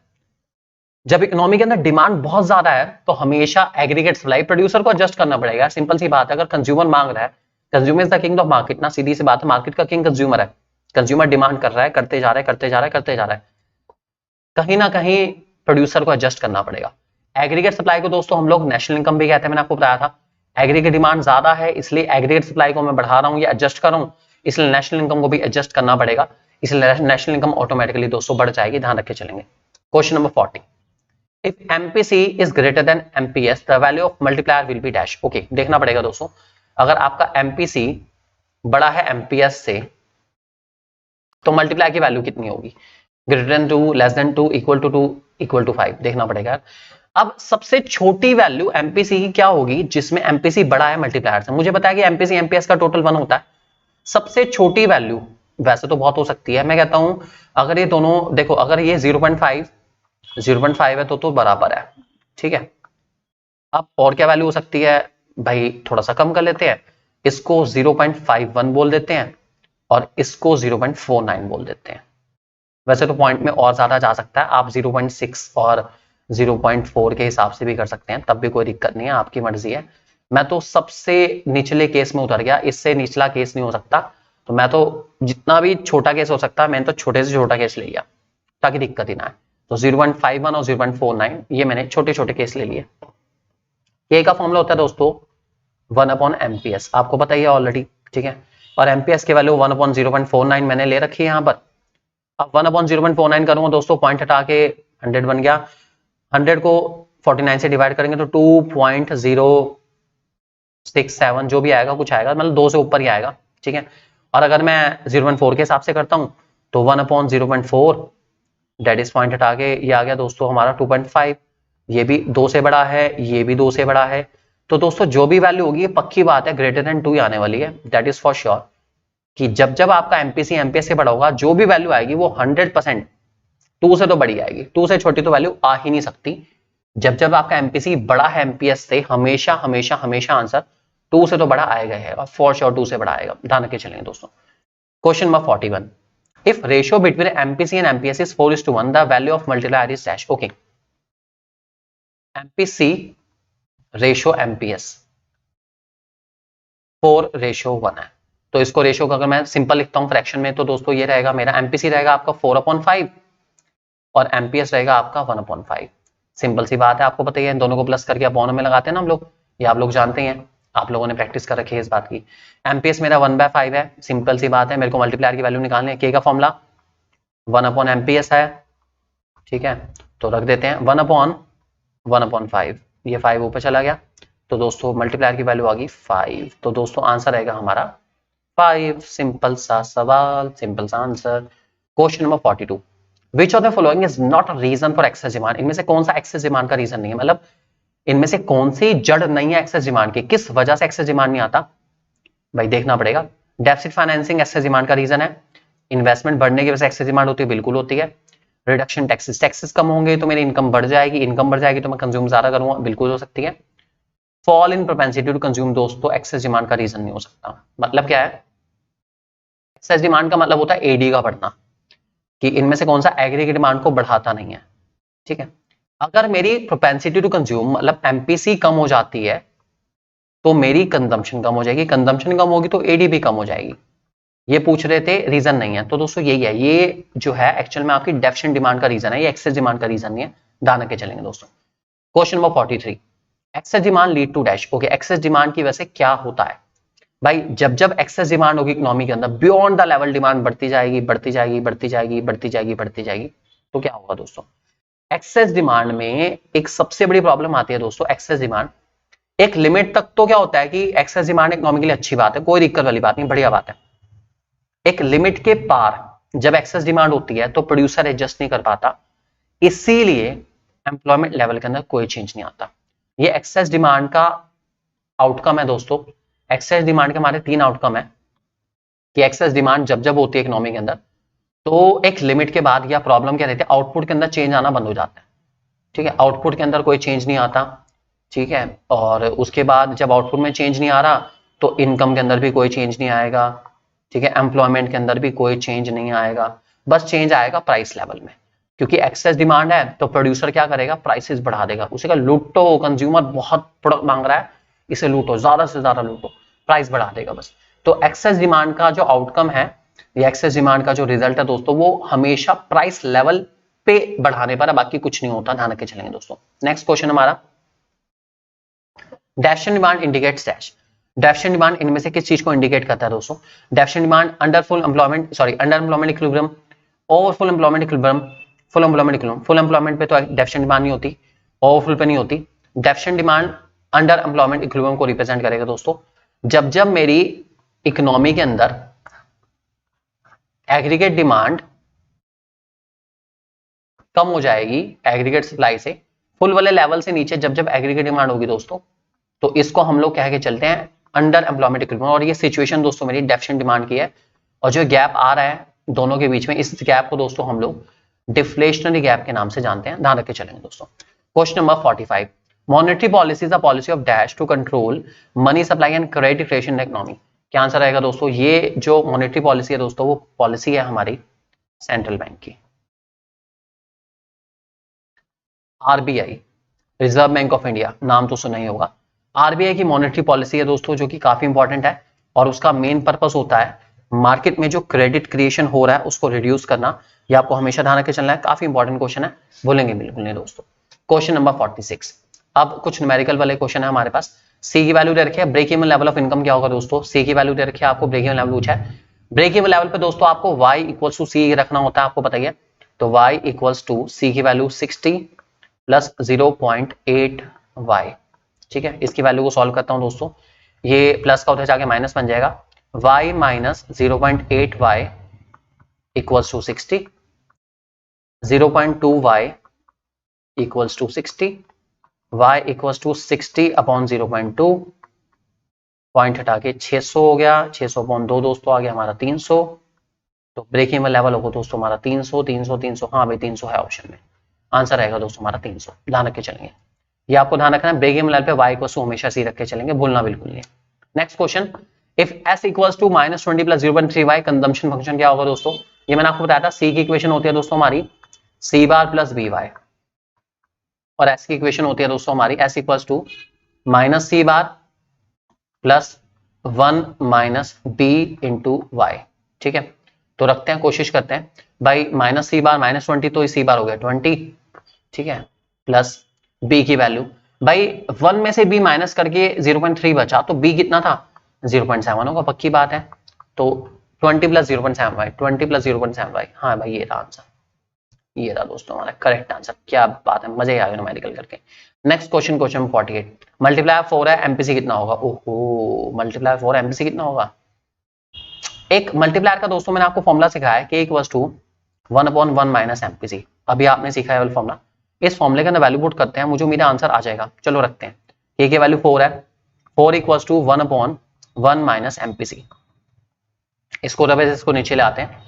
जब इकोनॉमी के अंदर डिमांड बहुत ज्यादा है तो हमेशा एग्रीगेट सप्लाई प्रोड्यूसर को एडजस्ट करना पड़ेगा। सिंपल सी बात है, अगर कंज्यूमर मांग रहा है, consumer is the king of market ना, सीधी सी बात है, मार्केट का किंग कंज्यूमर है। कंज्यूमर डिमांड कर रहा है, करते जा रहा है, कहीं ना कहीं प्रोड्यूसर को एडजस्ट करना पड़ेगा। एग्रीगेट सप्लाई को दोस्तों हम लोग नेशनल इनकम भी कहते हैं, मैंने आपको बताया था। एग्रीगेट डिमांड ज्यादा है इसलिए एग्रीगेट सप्लाई को मैं बढ़ा रहा हूं या एडजस्ट कर रहा हूं, इसलिए नेशनल इनकम को भी एडजस्ट करना पड़ेगा, इसलिए नेशनल इनकम ऑटोमेटिकली दोस्तों बढ़ जाएगी, ध्यान रख के चलेंगे। Question number 40। If MPC is greater than MPS the value of multiplier will be dash. Okay, देखना पड़ेगा दोस्तों, अगर आपका एमपीसी बड़ा है एमपीएस से तो मल्टीप्लायर की वैल्यू कितनी होगी, greater than 2, less than 2, equal to 2, equal to 5, देखना पड़ेगा। अब सबसे छोटी वैल्यू एमपीसी की क्या होगी जिसमें एमपीसी बड़ा है मल्टीप्लायर से। मुझे पता है कि एमपीसी एमपीएस का टोटल 1 होता है, सबसे छोटी वैल्यू वैसे तो बहुत हो सकती है, मैं कहता हूं अगर ये दोनों देखो, अगर ये 0.5 है तो बराबर है, ठीक है। अब और क्या वैल्यू हो सकती है भाई, थोड़ा सा कम कर लेते हैं, इसको 0.51 बोल देते हैं और इसको 0.49 बोल देते हैं। वैसे तो पॉइंट में और ज्यादा जा सकता है, आप 0.6 और 0.4 के हिसाब से भी कर सकते हैं, तब भी कोई दिक्कत नहीं है, आपकी मर्जी है। मैं तो सबसे निचले केस में उतर गया, इससे निचला केस नहीं हो सकता, तो मैं तो जितना भी छोटा केस हो सकता है मैंने तो छोटे से छोटा केस ले लिया ताकि दिक्कत ही ना आए। तो 0.51 और 0.49 ये मैंने छोटे छोटे केस ले लिए। ये का फॉर्मूला होता है दोस्तों 1/MPS, आपको पता ही है ऑलरेडी, ठीक है। और एमपीएस की वैल्यू 1/0.49 मैंने ले रखी है यहाँ पर। अब 1/0.49 करूंगा दोस्तों, पॉइंट हटा के 100 बन गया, 100 को 49 से डिवाइड करेंगे तो 2.067 जो भी आएगा कुछ आएगा, मतलब 2 से ऊपर ही आएगा, ठीक है। और अगर मैं 0.4 के हिसाब से करता हूं तो 1/0.4 डेट इज पॉइंट हटा के ये आ गया दोस्तों हमारा 2.5। ये भी 2 से बड़ा है, ये भी 2 से बड़ा है। तो दोस्तों जो भी वैल्यू होगी, पक्की बात है ग्रेटर देन 2 ही आने वाली है। दैट इज फॉर श्योर कि जब जब आपका एमपीसी एमपीएस से बड़ा होगा, जो भी वैल्यू आएगी वो 100% 2 से तो बड़ी आएगी। 2 से छोटी तो वैल्यू आ ही नहीं सकती। जब जब आपका एमपीसी बड़ा है एमपीएस से, हमेशा हमेशा हमेशा आंसर 2 से तो बड़ा आएगा है, और फॉर श्योर 2 से बड़ा आएगा। ध्यान रखे चलेंगे दोस्तों। Question number 41, if ratio between MPC and MPS is 4:1, the value of multiplier is dash. Okay, MPC ratio MPS 4:1 है। तो इसको रेशियो का अगर मैं सिंपल लिखता हूं फ्रैक्शन में, तो दोस्तों ये रहेगा मेरा एमपीसी रहेगा आपका 4/5 और एमपीएस रहेगा आपका 1/5। सिंपल सी बात है, आपको पता ही है, दोनों को प्लस करके अपॉन में लगाते हैं ना हम लोग, ये आप लोग जानते हैं, आप लोगों ने प्रैक्टिस कर रखी है इस बात की। एमपीएस मेरा 1/5 है, सिंपल सी बात है, मेरे को मल्टीप्लायर की वैल्यू निकालनी है। के का फॉर्मूला 1/MPS है, ठीक है, तो रख देते हैं 1/1/5। ये 5 ऊपर चला गया, तो दोस्तों मल्टीप्लायर की वैल्यू आ गई 5। तो दोस्तों आंसर रहेगा हमारा 5। सिंपल सा सवाल, सिंपल सा answer. Question number 42, which of the following is not a reason for excess demand. इनमें से कौन सा एक्सेस डिमांड का रीजन नहीं है, मतलब इनमें से कौन सी जड़ नहीं है एक्सेस डिमांड की, किस वजह से एक्सेस डिमांड नहीं आता, भाई देखना पड़ेगा। डेफिसिट फाइनेंसिंग एक्सेस डिमांड का रीजन है। इन्वेस्टमेंट बढ़ने की वजह से एक्सेस डिमांड होती है, बिल्कुल होती है। रिडक्शन टैक्सेस, टैक्सेस कम होंगे तो मेरी इनकम बढ़ जाएगी, इनकम बढ़ जाएगी तो मैं कंज्यूम ज्यादा करूंगा, बिल्कुल हो सकती है। Fall in propensity to consume दोस्तों एक्सेस डिमांड का रीजन नहीं हो सकता। मतलब क्या है, एक्सेस डिमांड का मतलब होता है एडी का बढ़ना, कि इनमें से कौन सा एग्रीगेट डिमांड को बढ़ाता नहीं है, ठीक है। अगर मेरी प्रोपेंसिटी टू कंज्यूम मतलब एमपीसी कम हो जाती है तो मेरी कंजम्पशन कम हो जाएगी, कंजम्पशन कम होगी तो एडी भी कम हो जाएगी। ये पूछ रहे थे, रीजन नहीं है। तो दोस्तों यही है, ये जो है एक्चुअल में आपकी डेफिशिएंट डिमांड का रीजन है, ये एक्सेस डिमांड का रीजन नहीं है। ध्यान रख के चलेंगे दोस्तों। Question number 43, excess demand lead to dash. Okay, excess demand की वजह से क्या होता है भाई, जब जब एक्सेस डिमांड होगी इकोनॉमी के अंदर, बियॉन्ड द लेवल डिमांड बढ़ती जाएगी बढ़ती जाएगी बढ़ती जाएगी बढ़ती जाएगी बढ़ती जाएगी, तो क्या होगा दोस्तों, एक्सेस डिमांड में एक सबसे बड़ी प्रॉब्लम आती है दोस्तों। एक्सेस डिमांड एक लिमिट तक तो क्या होता है कि एक्सेस डिमांड इकोनॉमी के लिए अच्छी बात है, कोई दिक्कत वाली बात नहीं, बढ़िया बात है। एक लिमिट के पार जब एक्सेस डिमांड होती है तो प्रोड्यूसर एडजस्ट नहीं कर पाता, इसीलिए एम्प्लॉयमेंट लेवल के अंदर कोई चेंज नहीं आता। ये एक्सेस डिमांड का आउटकम है दोस्तों। एक्सेस डिमांड के हमारे 3 आउटकम है कि एक्सेस डिमांड जब जब होती है इकोनॉमी के अंदर, तो एक लिमिट के बाद या प्रॉब्लम क्या रहती है, आउटपुट के अंदर चेंज आना बंद हो जाता है, ठीक है। आउटपुट के अंदर कोई चेंज नहीं आता, ठीक है। और उसके बाद जब आउटपुट में चेंज नहीं आ रहा तो इनकम के अंदर भी कोई चेंज नहीं आएगा, ठीक है। एम्प्लॉयमेंट के अंदर भी कोई चेंज नहीं आएगा, बस चेंज आएगा प्राइस लेवल में, क्योंकि एक्सेस डिमांड है तो प्रोड्यूसर क्या करेगा, प्राइसेस बढ़ा देगा। उसे का लूटो, कंज्यूमर बहुत प्रोडक्ट मांग रहा है, इसे लूटो, ज्यादा से ज्यादा लूटो, प्राइस बढ़ा देगा बस। तो एक्सेस डिमांड का जो आउटकम है, ये एक्सेस डिमांड का जो रिजल्ट है दोस्तों, वो हमेशा प्राइस लेवल पे बढ़ाने पर है, बाकी कुछ नहीं होता। ध्यान रख के चलेंगे दोस्तों। नेक्स्ट क्वेश्चन हमारा, deficient demand indicates dash. Deficient demand इनमें से किस चीज को इंडिकेट करता है दोस्तों, deficient demand under full employment, sorry under employment equilibrium, over full employment equilibrium, full employment equilibrium. Full employment पे तो डेफिशिएंट डिमांड नहीं होती, ओवर फुल पे नहीं होती। Deficient demand under employment equilibrium को रिप्रेजेंट करेगा दोस्तों। जब जब मेरी इकोनॉमी के अंदर एग्रीगेट डिमांड कम हो जाएगी एग्रीगेट सप्लाई से, फुल वाले लेवल से नीचे जब जब एग्रीगेट डिमांड होगी दोस्तों, तो इसको हम लोग कह के चलते हैं अंडर एम्प्लॉयमेंट इक्विलिब्रियम। और ये सिचुएशन दोस्तों मेरी डेफिशिएंट डिमांड की है, और जो गैप आ रहा है दोनों के बीच में, इस गैप को दोस्तों हम लोग डिफ्लेशनरी गैप के नाम से जानते हैं। ध्यान रख के चलेंगे दोस्तों। Question number 45, monetary policy is the policy of dash to control money supply and credit creation in economy. क्या आंसर आएगा दोस्तों, ये जो मॉनेटरी पॉलिसी है दोस्तों, वो पॉलिसी है हमारी सेंट्रल बैंक की, RBI, reserve bank of India, नाम तो सुना ही होगा। आरबीआई की मॉनेटरी पॉलिसी है दोस्तों, जो कि काफी इंपॉर्टेंट है, और उसका मेन पर्पस होता है मार्केट में जो क्रेडिट क्रिएशन हो रहा है उसको रिड्यूस करना। ये आपको हमेशा ध्यान रखे चलना है, काफी इंपॉर्टेंट क्वेश्चन है, भूलेंगे बिल्कुल नहीं दोस्तों। क्वेश्चन नंबर 46, अब कुछ न्यूमेरिकल वाले क्वेश्चन है हमारे पास। सी की वैल्यू दे रखी है, break even level of income क्या होगा दोस्तों, सी की वैल्यू दे रखी है आपको, ब्रेक इवन लेवल पूछा है। ब्रेक इवन लेवल पे दोस्तों आपको y इक्वल्स टू सी रखना होता है, आपको पता ही है। तो y इक्वल्स टू सी की वैल्यू 60 प्लस 0.8 y, ठीक है। इसकी वैल्यू को सॉल्व करता हूं दोस्तों, ये प्लस का उधर जाके माइनस बन जाएगा, y minus 0.8y equals to 60, 0.2y equals to 60, y equals to 60 upon 0.2, point हटा के 600 हो गया, 600 अपॉन 2 दोस्तों आ गया हमारा 300। तो ब्रेक इवन लेवल होगा दोस्तों हमारा 300, 300, 300, हाँ भाई 300 है ऑप्शन में, आंसर रहेगा दोस्तों हमारा 300। ध्यान रख के चलेंगे, ये आपको ध्यान रखना है, ब्रेक इवन लेवल पे y इक्वल्स टू हमेशा सी रख के चलेंगे, भूलना बिल्कुल नहीं। Next question, if s equals to -20 plus 0.3y consumption function क्या होगा दोस्तों? ये मैंने आपको बताया था, c की इक्वेशन होती है दोस्तों हमारी c बार प्लस by, और s की इक्वेशन होती है दोस्तों हमारी s equals to minus C bar plus 1 minus B into Y. ठीक है, तो रखते हैं, कोशिश करते हैं भाई, माइनस सी बार -20 तो सी बार हो गया 20, ठीक है, प्लस बी की वैल्यू भाई 1 में से बी माइनस करके 0.3 बचा, तो बी कितना था 0.7 होगा, पक्की बात है। तो 20 प्लस 0.7y, 20 प्लस 0.7y, हाँ भाई ये रहा आंसर, ये रहा दोस्तों हमारा करेक्ट आंसर। क्या बात है, मजे आ गए न्यूमेरिकल करके। नेक्स्ट क्वेश्चन, क्वेश्चन 48, मल्टीप्लाई 4 है, एमपीसी कितना होगा? ओहो, मल्टीप्लाई 4 एमपीसी कितना होगा? एक मल्टीप्लायर का दोस्तों मैंने आपको फॉर्मूला सिखाया है, k equals to 1/1 minus MPC, अभी आपने सीखा है वाला फॉर्मूला। इस फॉर्मूले के अंदर वैल्यू पुट करते हैं, मुझे उम्मीद है आंसर आ जाएगा। चलो रखते हैं, k की वैल्यू 4 है, 4 इक्वल्स टू 1/1 माइनस एमपीसी, इसको रबे इसको नीचे ले आते हैं,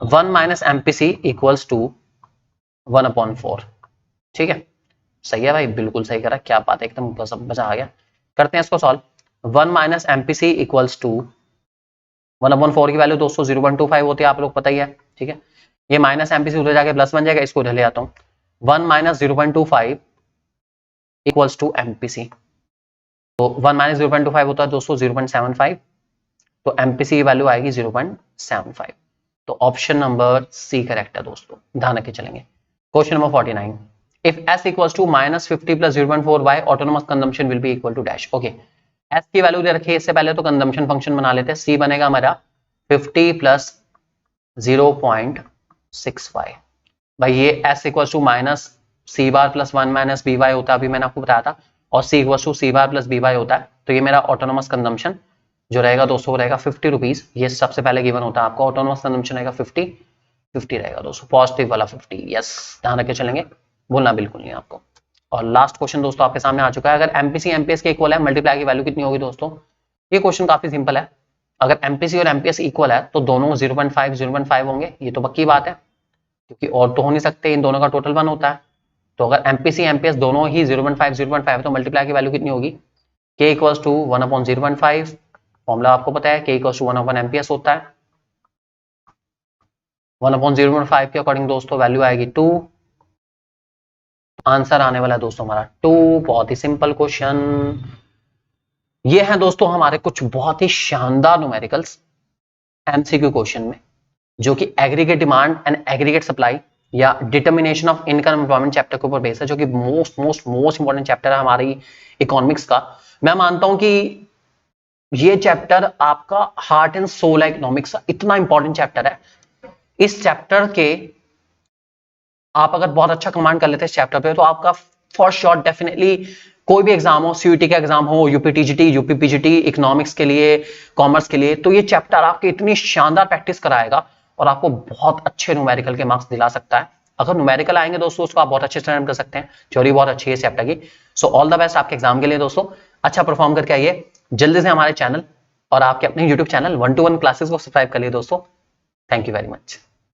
1 माइनस एमपीसी इक्वल्स टू 1/4। ठीक है, सही है भाई, बिल्कुल सही करा, क्या बात है, एकदम मजा आ गया। करते हैं इसको solve. 1 minus MPC equals to 1/4 की वैल्यू दोस्तों 0.25 होती है, आप लोग पता ही है। ठीक है, ये माइनस एमपीसी उधर जाके प्लस बन जाएगा, इसको इधर ले आता हूँ, 1 माइनस 0.25 इक्वल्स टू एमपीसी, तो 1 माइनस 0.25 होता है दोस्तों 0.75, तो एमपीसी की वैल्यू आएगी 0.75, तो ऑप्शन नंबर सी करेक्ट है दोस्तों, ध्यान रख के चलेंगे। Question number 49, if s equals to -50 plus 0.4y autonomous consumption will be equal to dash. Okay, s की वैल्यू दे रखी है, इससे पहले तो कंजम्पशन फंक्शन बना लेते हैं, c बनेगा हमारा 50 प्लस 0.6y। भाई ये s equals to minus C bar plus 1 minus B Y होता है, अभी मैंने आपको बताया था, और c equals to C bar plus B Y होता है, तो ये मेरा ऑटोनोमस कंजम्पशन जो रहेगा दोस्तों रहेगा 50 रुपीज, ये सबसे पहले गिवन होता है आपका, ऑटोनोमस कंजम्पशन रहेगा 50 रहेगा दोस्तों, पॉजिटिव वाला 50, यस, ध्यान रख के चलेंगे, भूलना बिल्कुल नहीं आपको। और लास्ट क्वेश्चन दोस्तों आपके सामने आ चुका है, अगर एमपीसी एमपीएस के इक्वल है, मल्टीप्लाई की वैल्यू कितनी होगी दोस्तों? ये क्वेश्चन काफी सिंपल है, अगर एमपीसी और एमपीएस इक्वल है तो दोनों 0.5 होंगे, ये तो पक्की बात है, क्योंकि और तो हो नहीं सकते, इन दोनों का टोटल 1 होता है। तो अगर एमपीसी एमपीएस दोनों ही 0.5 है तो मल्टीप्लाई की वैल्यू कितनी होगी? k इक्वल्स टू 1/0.5, फॉर्मूला आपको पता है, k इक्वल्स टू 1 एमपीएस होता है, 1/0.5 के अकॉर्डिंग दोस्तों वैल्यू आएगी 2, आंसर आने वाला है दोस्तों हमारा 2। बहुत ही सिंपल क्वेश्चन। ये है दोस्तों हमारे कुछ बहुत ही शानदार न्यूमेरिकल्स एमसीक्यू क्वेश्चन में, जो कि aggregate demand and aggregate supply या determination of income employment chapter के ऊपर बेस है, जो कि मोस्ट इंपॉर्टेंट चैप्टर है हमारी इकोनॉमिक्स का। मैं मानता हूं कि ये चैप्टर आपका हार्ट एंड सोल है इकोनॉमिक्स का, इतना इंपॉर्टेंट चैप्टर है। इस चैप्टर के आप अगर बहुत अच्छा कमांड कर लेते हैं इस चैप्टर पे, तो आपका फॉर श्योर डेफिनेटली कोई भी एग्जाम हो, सीयूटी का एग्जाम हो, यूपीटीजीटी, यूपीपीजीटी, इकोनॉमिक्स के लिए, कॉमर्स के लिए, तो ये चैप्टर आपके इतनी शानदार प्रैक्टिस कराएगा और आपको बहुत अच्छे न्यूमेरिकल के मार्क्स दिला सकता है। अगर न्यूमेरिकल आएंगे दोस्तों, उसको आप बहुत अच्छे से कर सकते हैं, थ्योरी बहुत अच्छी है इस चैप्टर की। सो ऑल द बेस्ट आपके एग्जाम के लिए दोस्तों, अच्छा परफॉर्म करके आइए जल्दी से हमारे चैनल और आपके अपने यूट्यूब चैनल 1-to-1 क्लासेस को सब्सक्राइब कर लिए दोस्तों। Thank you very much.